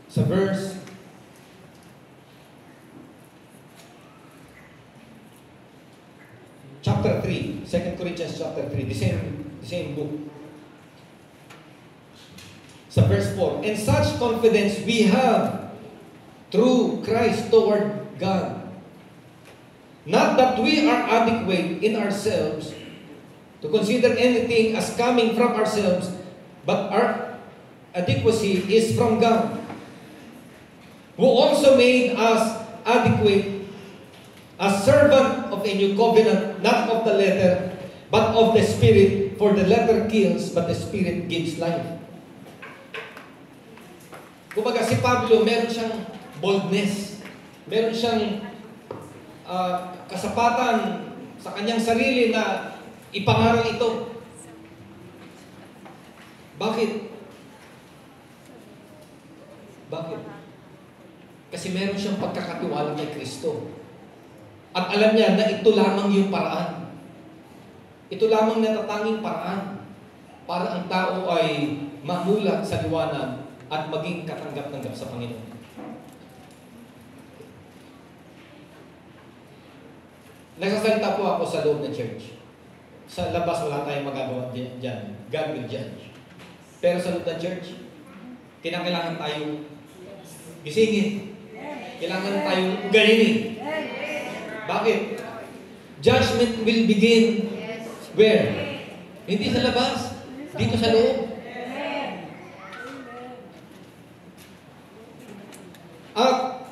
sa verse chapter 3, 2 Corinthians chapter 3, the same book. Sa verse 4, and such confidence we have through Christ toward God. Not that we are adequate in ourselves to consider anything as coming from ourselves, but our adequacy is from God, who also made us adequate a servant of a new covenant, not of the letter, but of the Spirit. For the letter kills, but the Spirit gives life. Kumbaga si Pablo, meron siyang boldness. Meron siyang kasapatan sa kanyang sarili na ipangaral ito. Bakit? Bakit? Kasi meron siyang pagkakatiwala kay Kristo. At alam niya na ito lamang yung paraan. Ito lamang natatanging paraan para ang tao ay mamulat sa liwanag at maging katanggap-tanggap sa Panginoon. Nagsasalita po ako sa loob ng church. Sa labas, wala tayong magagawa dyan. God will judge. Pero sa loob ng church, kinakailangan tayong gisingin. Kailangan tayong ugalinin. Bakit? Judgment will begin where? Hindi sa labas. Dito sa loob. At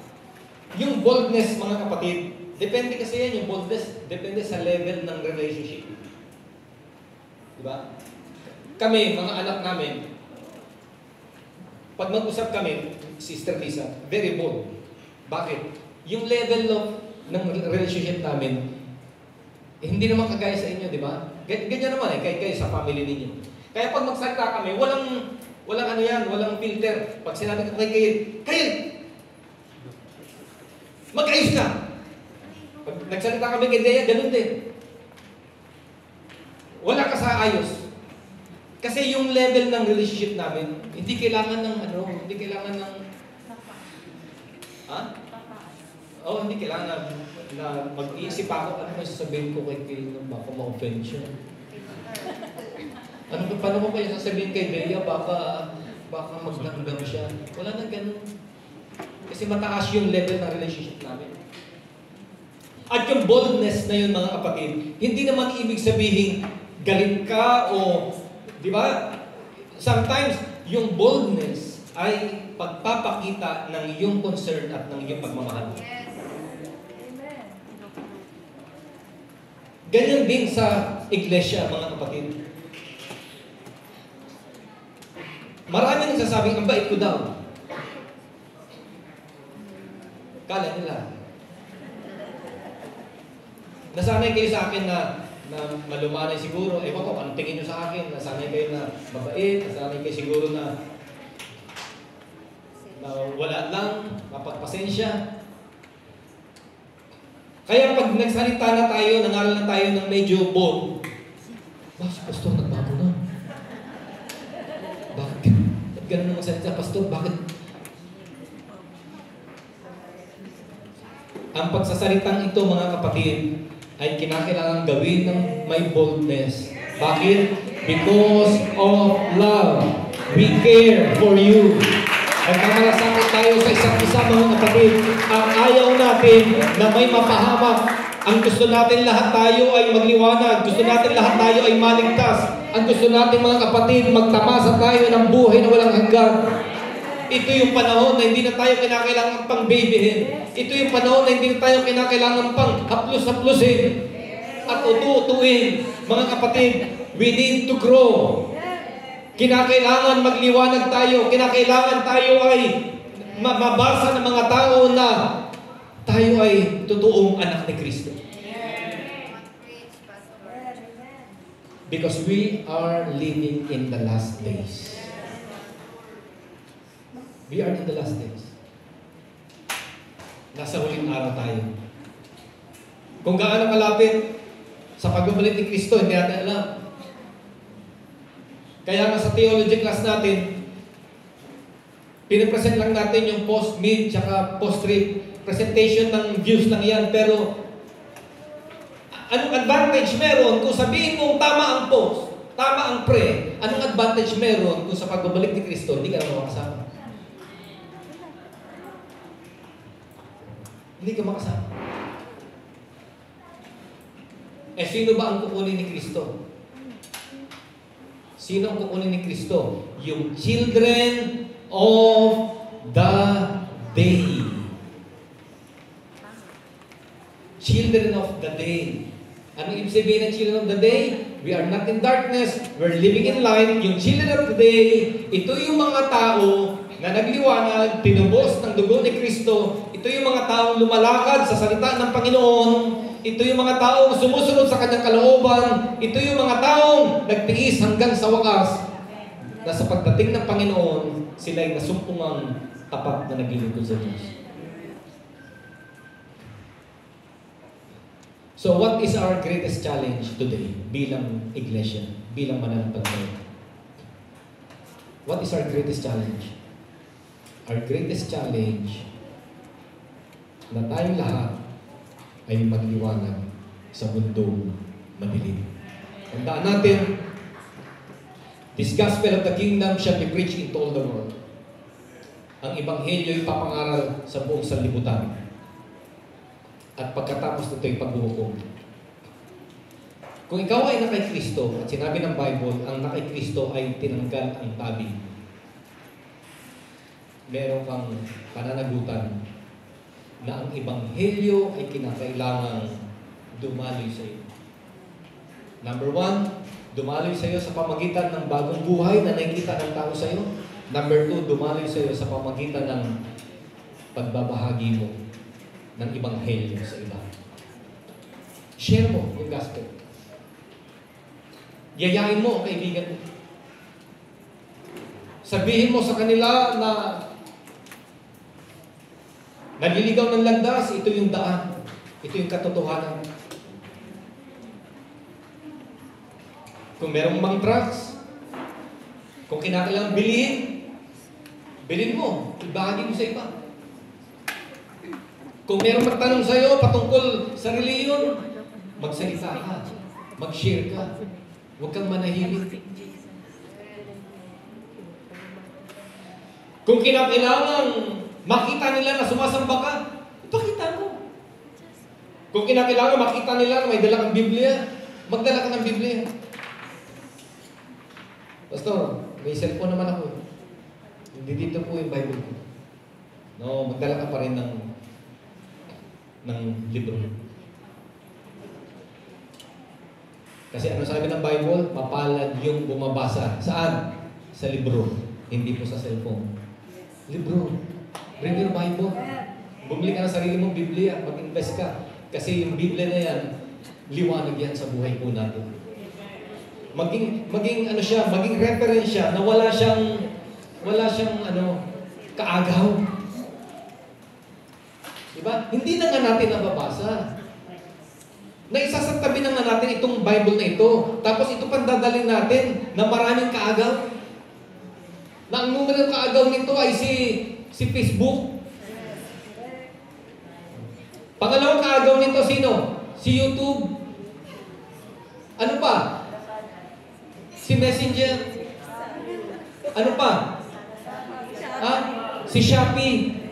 yung boldness, mga kapatid, depende kasi yan, yung boldness, depende sa level ng relationship. Diba? Kami, mga anak namin, pag mag-usap kami, Sister Lisa, very bold. Bakit? Yung level ng relationship namin, hindi naman kagaya sa inyo, di ba? Ganyan naman kayo sa family ninyo. Kaya pag magsalita kami, walang ano yan, walang filter. Pag sinabi ko kay Kyle, mag-ayos ka. Pag nagsalita kami kay Dea, ganun din. Wala ka sa ayos. Kasi yung level ng relationship namin, hindi kailangan ng hindi kailangan na mag-iisip ako, ano may sasabihin ko kay Kay nung baka ma-offend siya. Paano ko kayo sasabihin kay Bea, baka maglanggam siya. Wala na ganun. Kasi mataas yung level ng relationship namin. At yung boldness na yun, mga kapatid, hindi naman ibig sabihin galit ka o, di ba? Sometimes, yung boldness ay pagpapakita ng iyong concern at ng iyong pagmamahal. Ganyan din sa iglesia, mga kapatid. Maraming nagsasabing, ang bait ko daw. Kala nila. Nasanay kayo sa akin na malumanay siguro. Ewan ko, anong tingin nyo sa akin? Nasanay kayo na mabait. Nasanay kayo siguro na wala lang, mapagpasensya. Kaya pag nagsalita na tayo, nangaral na tayo ng medyo bold, si Pastor, nagbago na. Bakit? Ba't ganun naman salita, Pastor? Bakit? Ang pagsasalitang ito, mga kapatid, ay kinakailangan gawin ng may boldness. Bakit? Because of love. We care for you. Nagkamalasakit tayo sa isa't isa, mga kapatid. Ang ayaw natin na may mapahamak. Ang gusto natin lahat tayo ay magliwanag. Gusto natin lahat tayo ay maligtas. Ang gusto natin, mga kapatid, magtamasa tayo ng buhay na walang hanggan. Ito yung panahon na hindi na tayo kinakailangan pang babyhin. Ito yung panahon na hindi na tayo kinakailangan pang haplus-haplusin at utu-utuin. Mga kapatid, we need to grow. Kinakailangan magliwanag tayo. Kinakailangan tayo ay mabasa ng mga tao na tayo ay totoong anak ni Kristo. Because we are living in the last days. We are in the last days. Nasa huling araw tayo. Kung gaano kalapit sa pagbabalik ni Kristo, hindi natin alam. Kaya nga sa theology class natin, pinipresent lang natin yung post, mid, tsaka post-trip. Presentation ng views lang yan. Pero, anong advantage meron kung sabihin mong tama ang post, tama ang pre, anong advantage meron kung sa pagbabalik ni Kristo, hindi ka na makasama? Hindi ka makasama. Sino ba ang kukunin ni Kristo? Sino ang kukunin ni Kristo? Yung children of the day. Children of the day. Ano ibig sabihin ng children of the day? We are not in darkness, we're living in light. Yung children of the day, ito yung mga tao na nagliwanag, tinubos ng dugo ni Kristo. Ito yung mga taong lumalakad sa salita ng Panginoon. Ito yung mga taong sumusunod sa kanyang kalooban. Ito yung mga taong nagtiis hanggang sa wakas. Na sa pagdating ng Panginoon, sila ay nasumpungang tapat na naglilingkod sa Diyos. So what is our greatest challenge today bilang iglesia, bilang mananampalataya? What is our greatest challenge? Our greatest challenge na tayong lahat ay magliwanag sa mundong madilim. Tandaan natin, this gospel of the kingdom shall be preached into all the world. Ang ebanghelyo ay papangaral sa buong sanlibutan. At pagkatapos nito ay paghuhukom. Kung ikaw ay nakay Kristo, at sinabi ng Bible, ang nakay Kristo ay tinanggal ang tabi. Meron kang pananagutan na ang ebanghelyo ay kinakailangang dumaloy sa iyo. Number 1, dumaloy sa iyo sa pamagitan ng bagong buhay na nakikita ng tao sa iyo. Number 2, dumaloy sa iyo sa pamagitan ng pagbabahagi mo ng ebanghelyo sa iba. Share mo yung gospel. Yayain mo ang kaibigan mo. Sabihin mo sa kanila na naliligaw ng landas, ito yung daan. Ito yung katotohanan. Kung merong mang drugs, kung kinakailangan bilhin mo, ibahagi mo sa iba. Kung merong magtanong sa iyo patungkol sa reliyon, magsalita ka, mag-share ka. Huwag kang manahimik. Kung kinakailangan makita nila na sumasamba ka, ipakita mo. Kung kinakailangan makita nila na may dala kang Biblia, magdala ka ng Biblia. Pastor, may cellphone naman ako. Hindi dito po yung Bible ko. No, magdala ka pa rin ng libro. Kasi ano sabi ng Bible? Mapalad yung bumabasa. Saan? Sa libro. Hindi po sa cellphone. Libro. Bring your Bible. Bumili ka ng sarili mong Biblia. Mag-invest ka. Kasi yung Biblia na yan, liwanag yan sa buhay po natin. Maging reference siya na wala siyang kaagaw. Diba? Hindi na nga natin nababasa. Naisasatabi na nga natin itong Bible na ito. Tapos ito pang dadalhin natin na maraming kaagaw. Na ang numero ng kaagaw nito ay si Facebook. Pangalawang kaagaw nito sino? Si YouTube. Ano pa? Si Messenger. Ano pa? Si Shopee.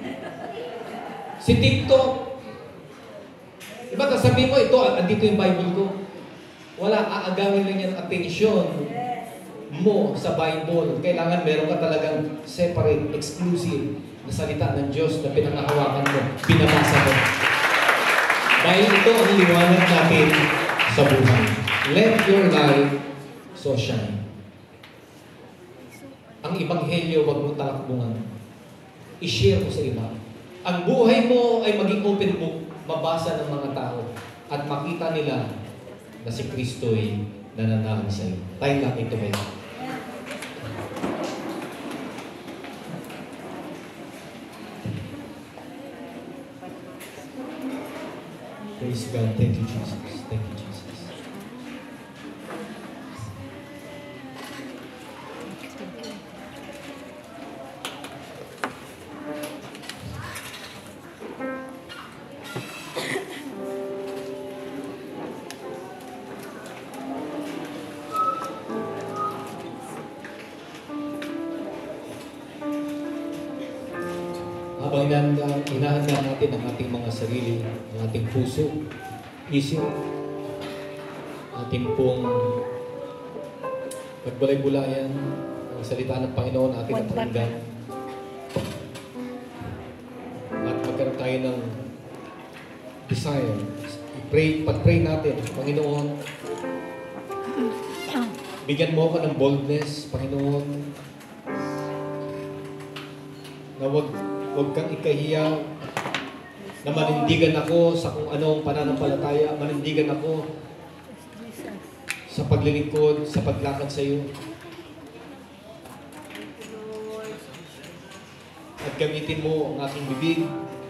Si TikTok. Diba, sabihin mo, ito, andito yung Bible ko. Wala, aagawin lang yan ang atensyon mo sa Bible. Kailangan meron ka talagang separate, exclusive na salita ng Diyos na pinangahawakan mo, pinabasa mo. Dahil ito ang liwanag natin sa buhay. Let your light so shine. Ang ebanghelyo, wag mong takbuhan. I-share mo sa iba. Ang buhay mo ay maging open book, mabasa ng mga tao, at makita nila na si Kristo ay nananahan sa iyo. Tayo lang ito ngayon. Praise God. Thank you, Jesus. Thank you, Jesus. Habang hinahanda natin ang ating mga sarili, ang ating puso, isip, ating pong pagbulay-bulayan, ang salita ng Panginoon ating napakinggan. At magkaroon tayo ng desire Pag-pray natin, Panginoon, bigyan mo ako ng boldness, Panginoon, na wag kang ikahiya, na manindigan ako sa kung anong pananampalataya, manindigan ako sa paglilingkod, sa paglakad sa iyo. At gamitin mo ang aking bibig,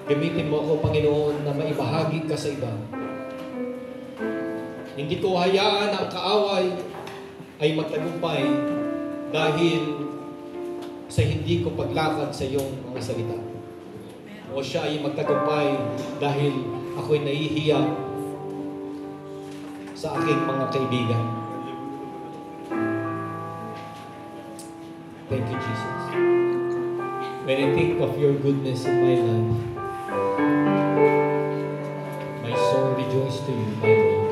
gamitin mo ako, Panginoon, na maibahagi ka sa iba. Hindi ko hayaan ang kaaway ay magtagumpay dahil sa hindi ko paglakad sa iyong mga salita. O siya ay magtagumpay dahil ako'y nahihiya sa aking mga kaibigan. Thank you, Jesus. When I think of your goodness in my life, my soul rejoices to you, my Lord.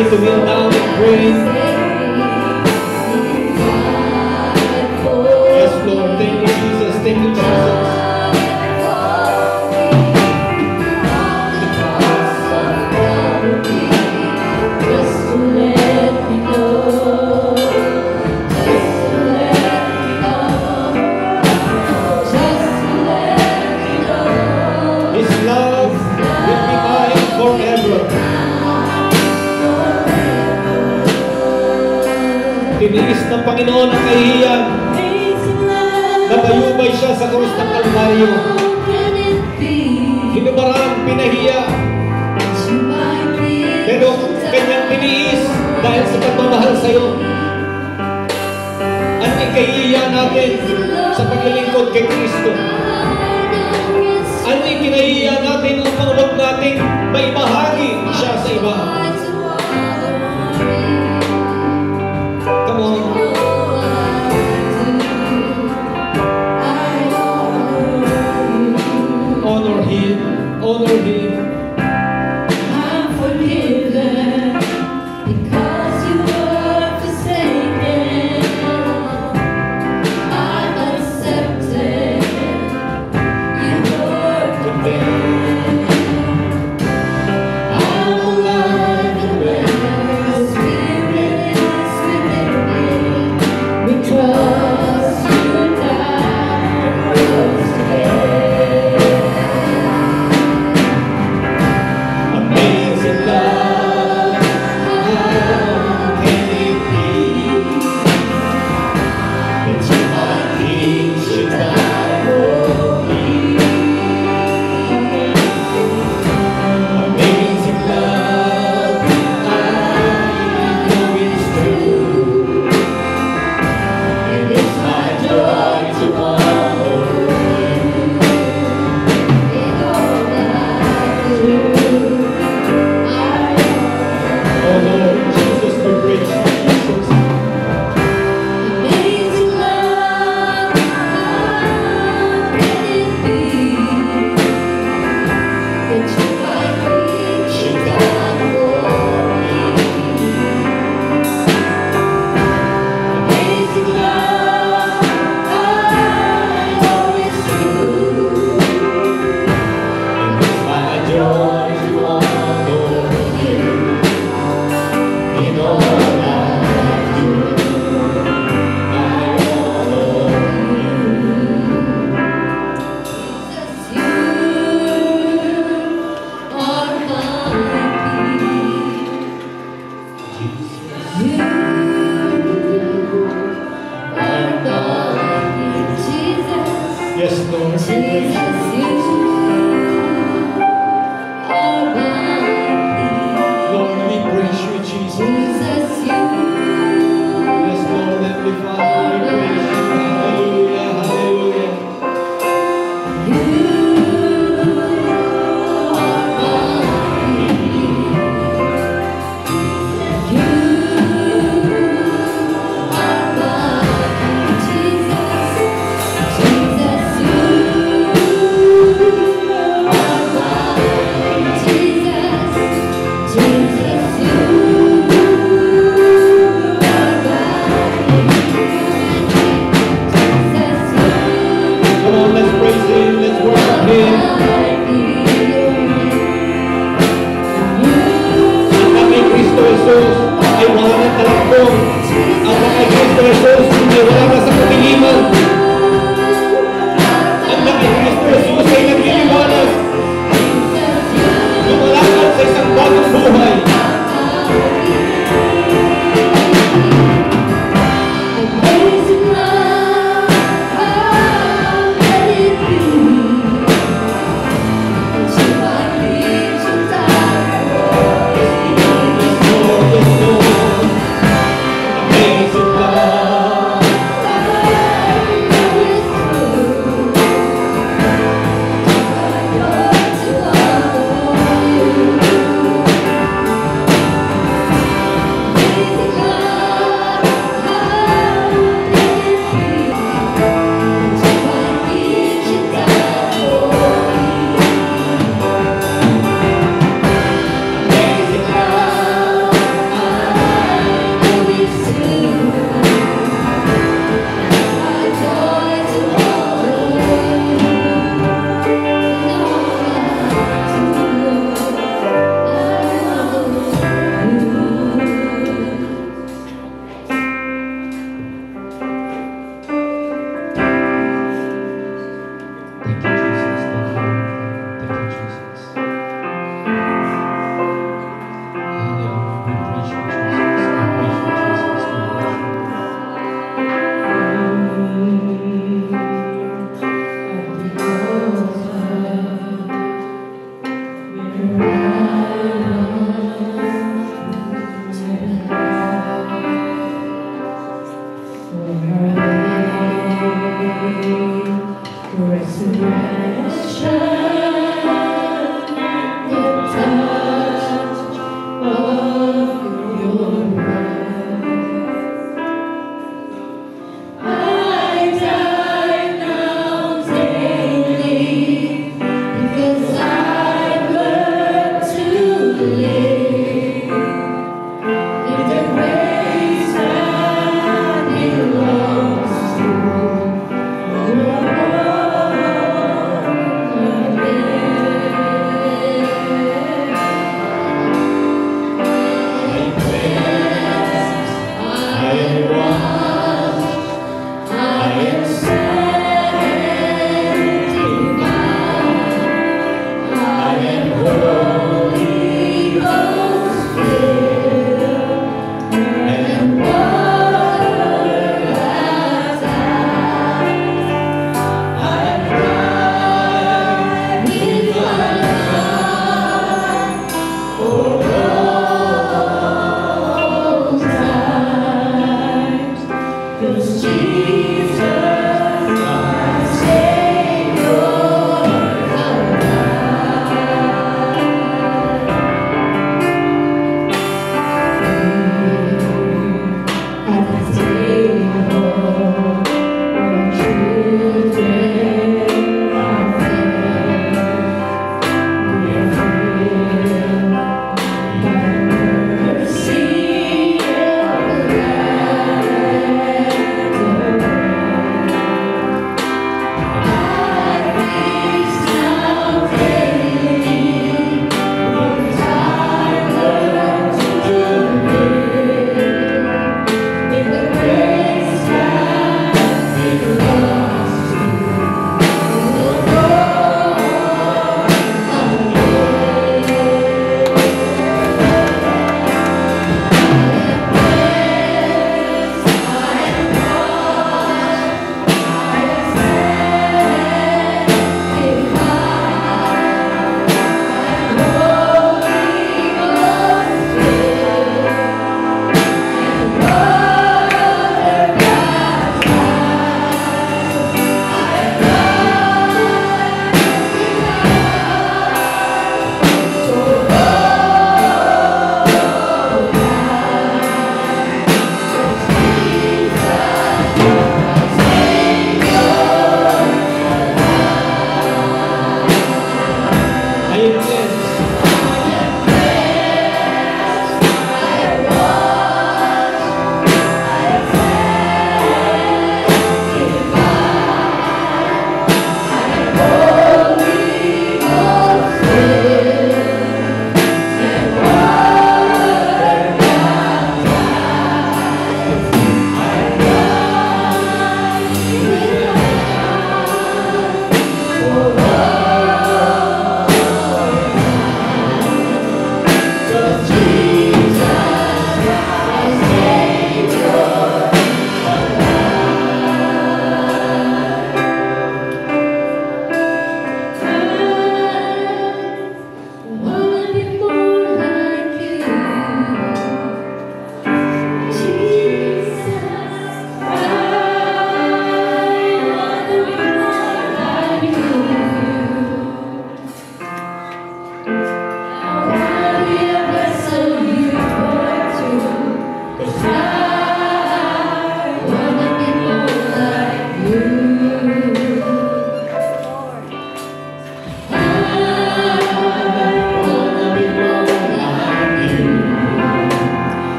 To kneel down and pray. Yes, Lord. Thank you, Jesus. Thank you, Jesus. His love will be mine forever. Tiniis ng Panginoon ang kahihiyan. Nabayubay siya sa krus ng Kalbaryo. Hinubarang, pinahiya. Pero kanyang tiniis dahil sa pagmamahal sa iyo. Ano ang kahihiyan natin sa paglilingkod kay Kristo? Ano ang kinahihiyan natin upang huwag natin maibahagi siya sa iba? Come on. Honor Him. Honor Him. Yes, Lord. Jesus, you are mighty. Lord, we praise you, Jesus. Jesus, you Yes, Lord, Heavenly Father, we praise you. Hallelujah, hallelujah. Jesus, you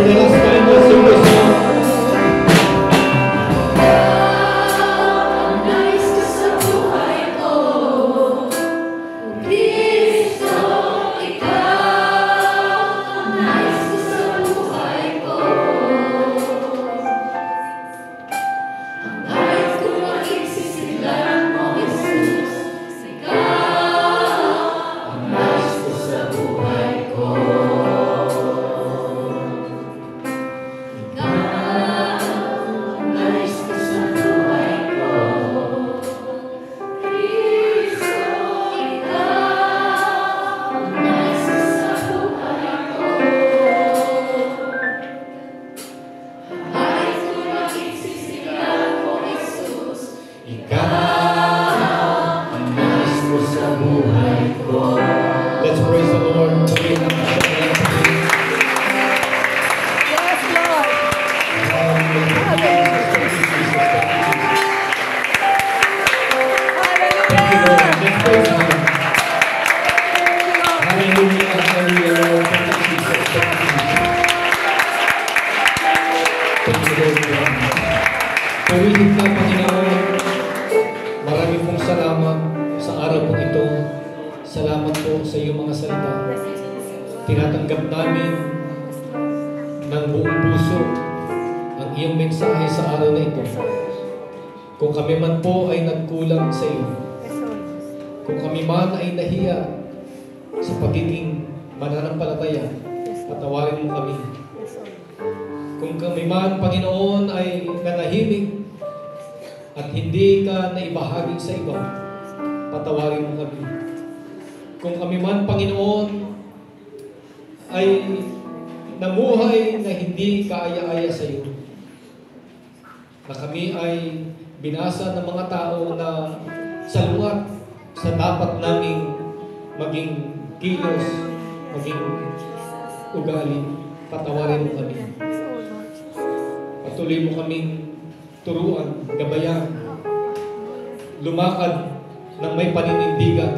the last time, let's sing this song. Nais ka sa buhay ko, Kristo, ikaw. Nais ka sa buhay ko. Ang nais ko magsisilan mo, Jesus, ikaw. Ang nais ko sa buhay ko. Let's praise the Lord. Yes, Lord. Let's praise Him. Hallelujah. Hallelujah, Lord. Thank you, Jesus. Thank you, Lord. Purihin ka, Panginoon. Marami pong salamat sa araw pong ito. Salamat po sa iyong mga salita. Tinatanggap namin ng buong puso ang iyong mensahe sa araw na ito. Kung kami man po ay nagkulang sa iyo, kung kami man ay nahiya sa pagiging mananampalataya, patawarin mo kami. Kung kami man, Panginoon, ay nanahimik at hindi ka naibahagi sa iba, patawarin mo kami. Kung kami man, Panginoon, ay namuhay na hindi kaaya-aya sa iyo, na kami ay binasa ng mga tao na salungat sa dapat naming maging kilos, maging ugali, patawarin mo kami. Patuloy mo kaming turuan, gabayan, lumakad ng may paninindigan,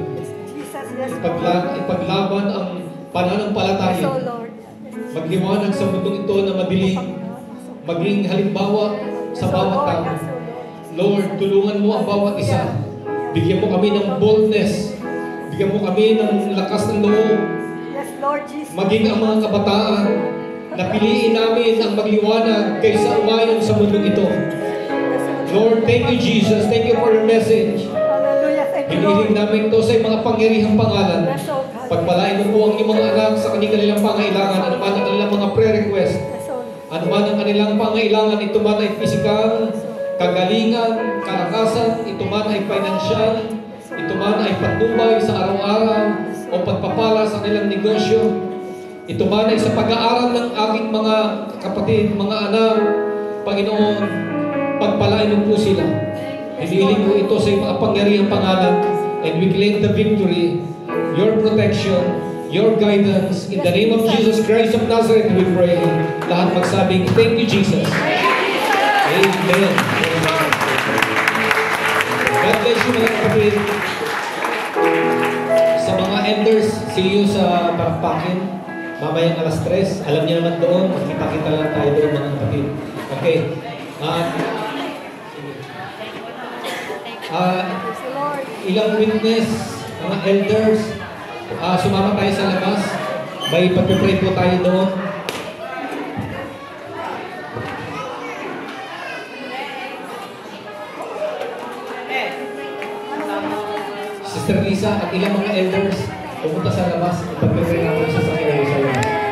ipaglaban ang pananampalataya, magliwanag sa mundong ito na madilim, maging halimbawa sa bawat tao. Lord, tulungan mo ang bawat isa. Bigyan mo kami ng boldness, bigyan mo kami ng lakas ng loob, maging ang mga kabataan, napiliin namin ang magliwanag kaysa umayon sa mundong ito. Lord, thank you, Jesus. Thank you for your message. Hinihiling namin ito sa iyong mga pangyarihang pangalan. Pagpalain mo po ang iyong mga anak sa kanilang pangailangan, ano man ang kanilang mga prayer request, ano man ang kanilang pangailangan, ito man ay physical, kagalingan, kalakasan, ito man ay financial, ito man ay patnubay sa araw-araw o pagpapala sa kanilang negosyo, ito man ay sa pag-aaral ng aking mga kapatid, mga anak, Panginoon, pagpalain mo po sila. Hinihiling ko ito sa iyong mga pangyarihang pangalan, and we claim the victory, your protection, your guidance. In the name of Jesus Christ of Nazareth, we pray. Lahat magsabing, thank you, Jesus. Amen. God bless you, mga kapatid. Sa mga elders, see you sa Parappakin. Mamayang alas 3. Alam niyo naman doon, magkita-kita lang tayo doon, mga kapatid. Okay. Ilang witness, mga elders, sumama tayo sa labas. May pagpipray po tayo doon. Sister Lisa at ilang mga elders, pumunta sa labas. Pagpipray natin sa sakyan sa iyo.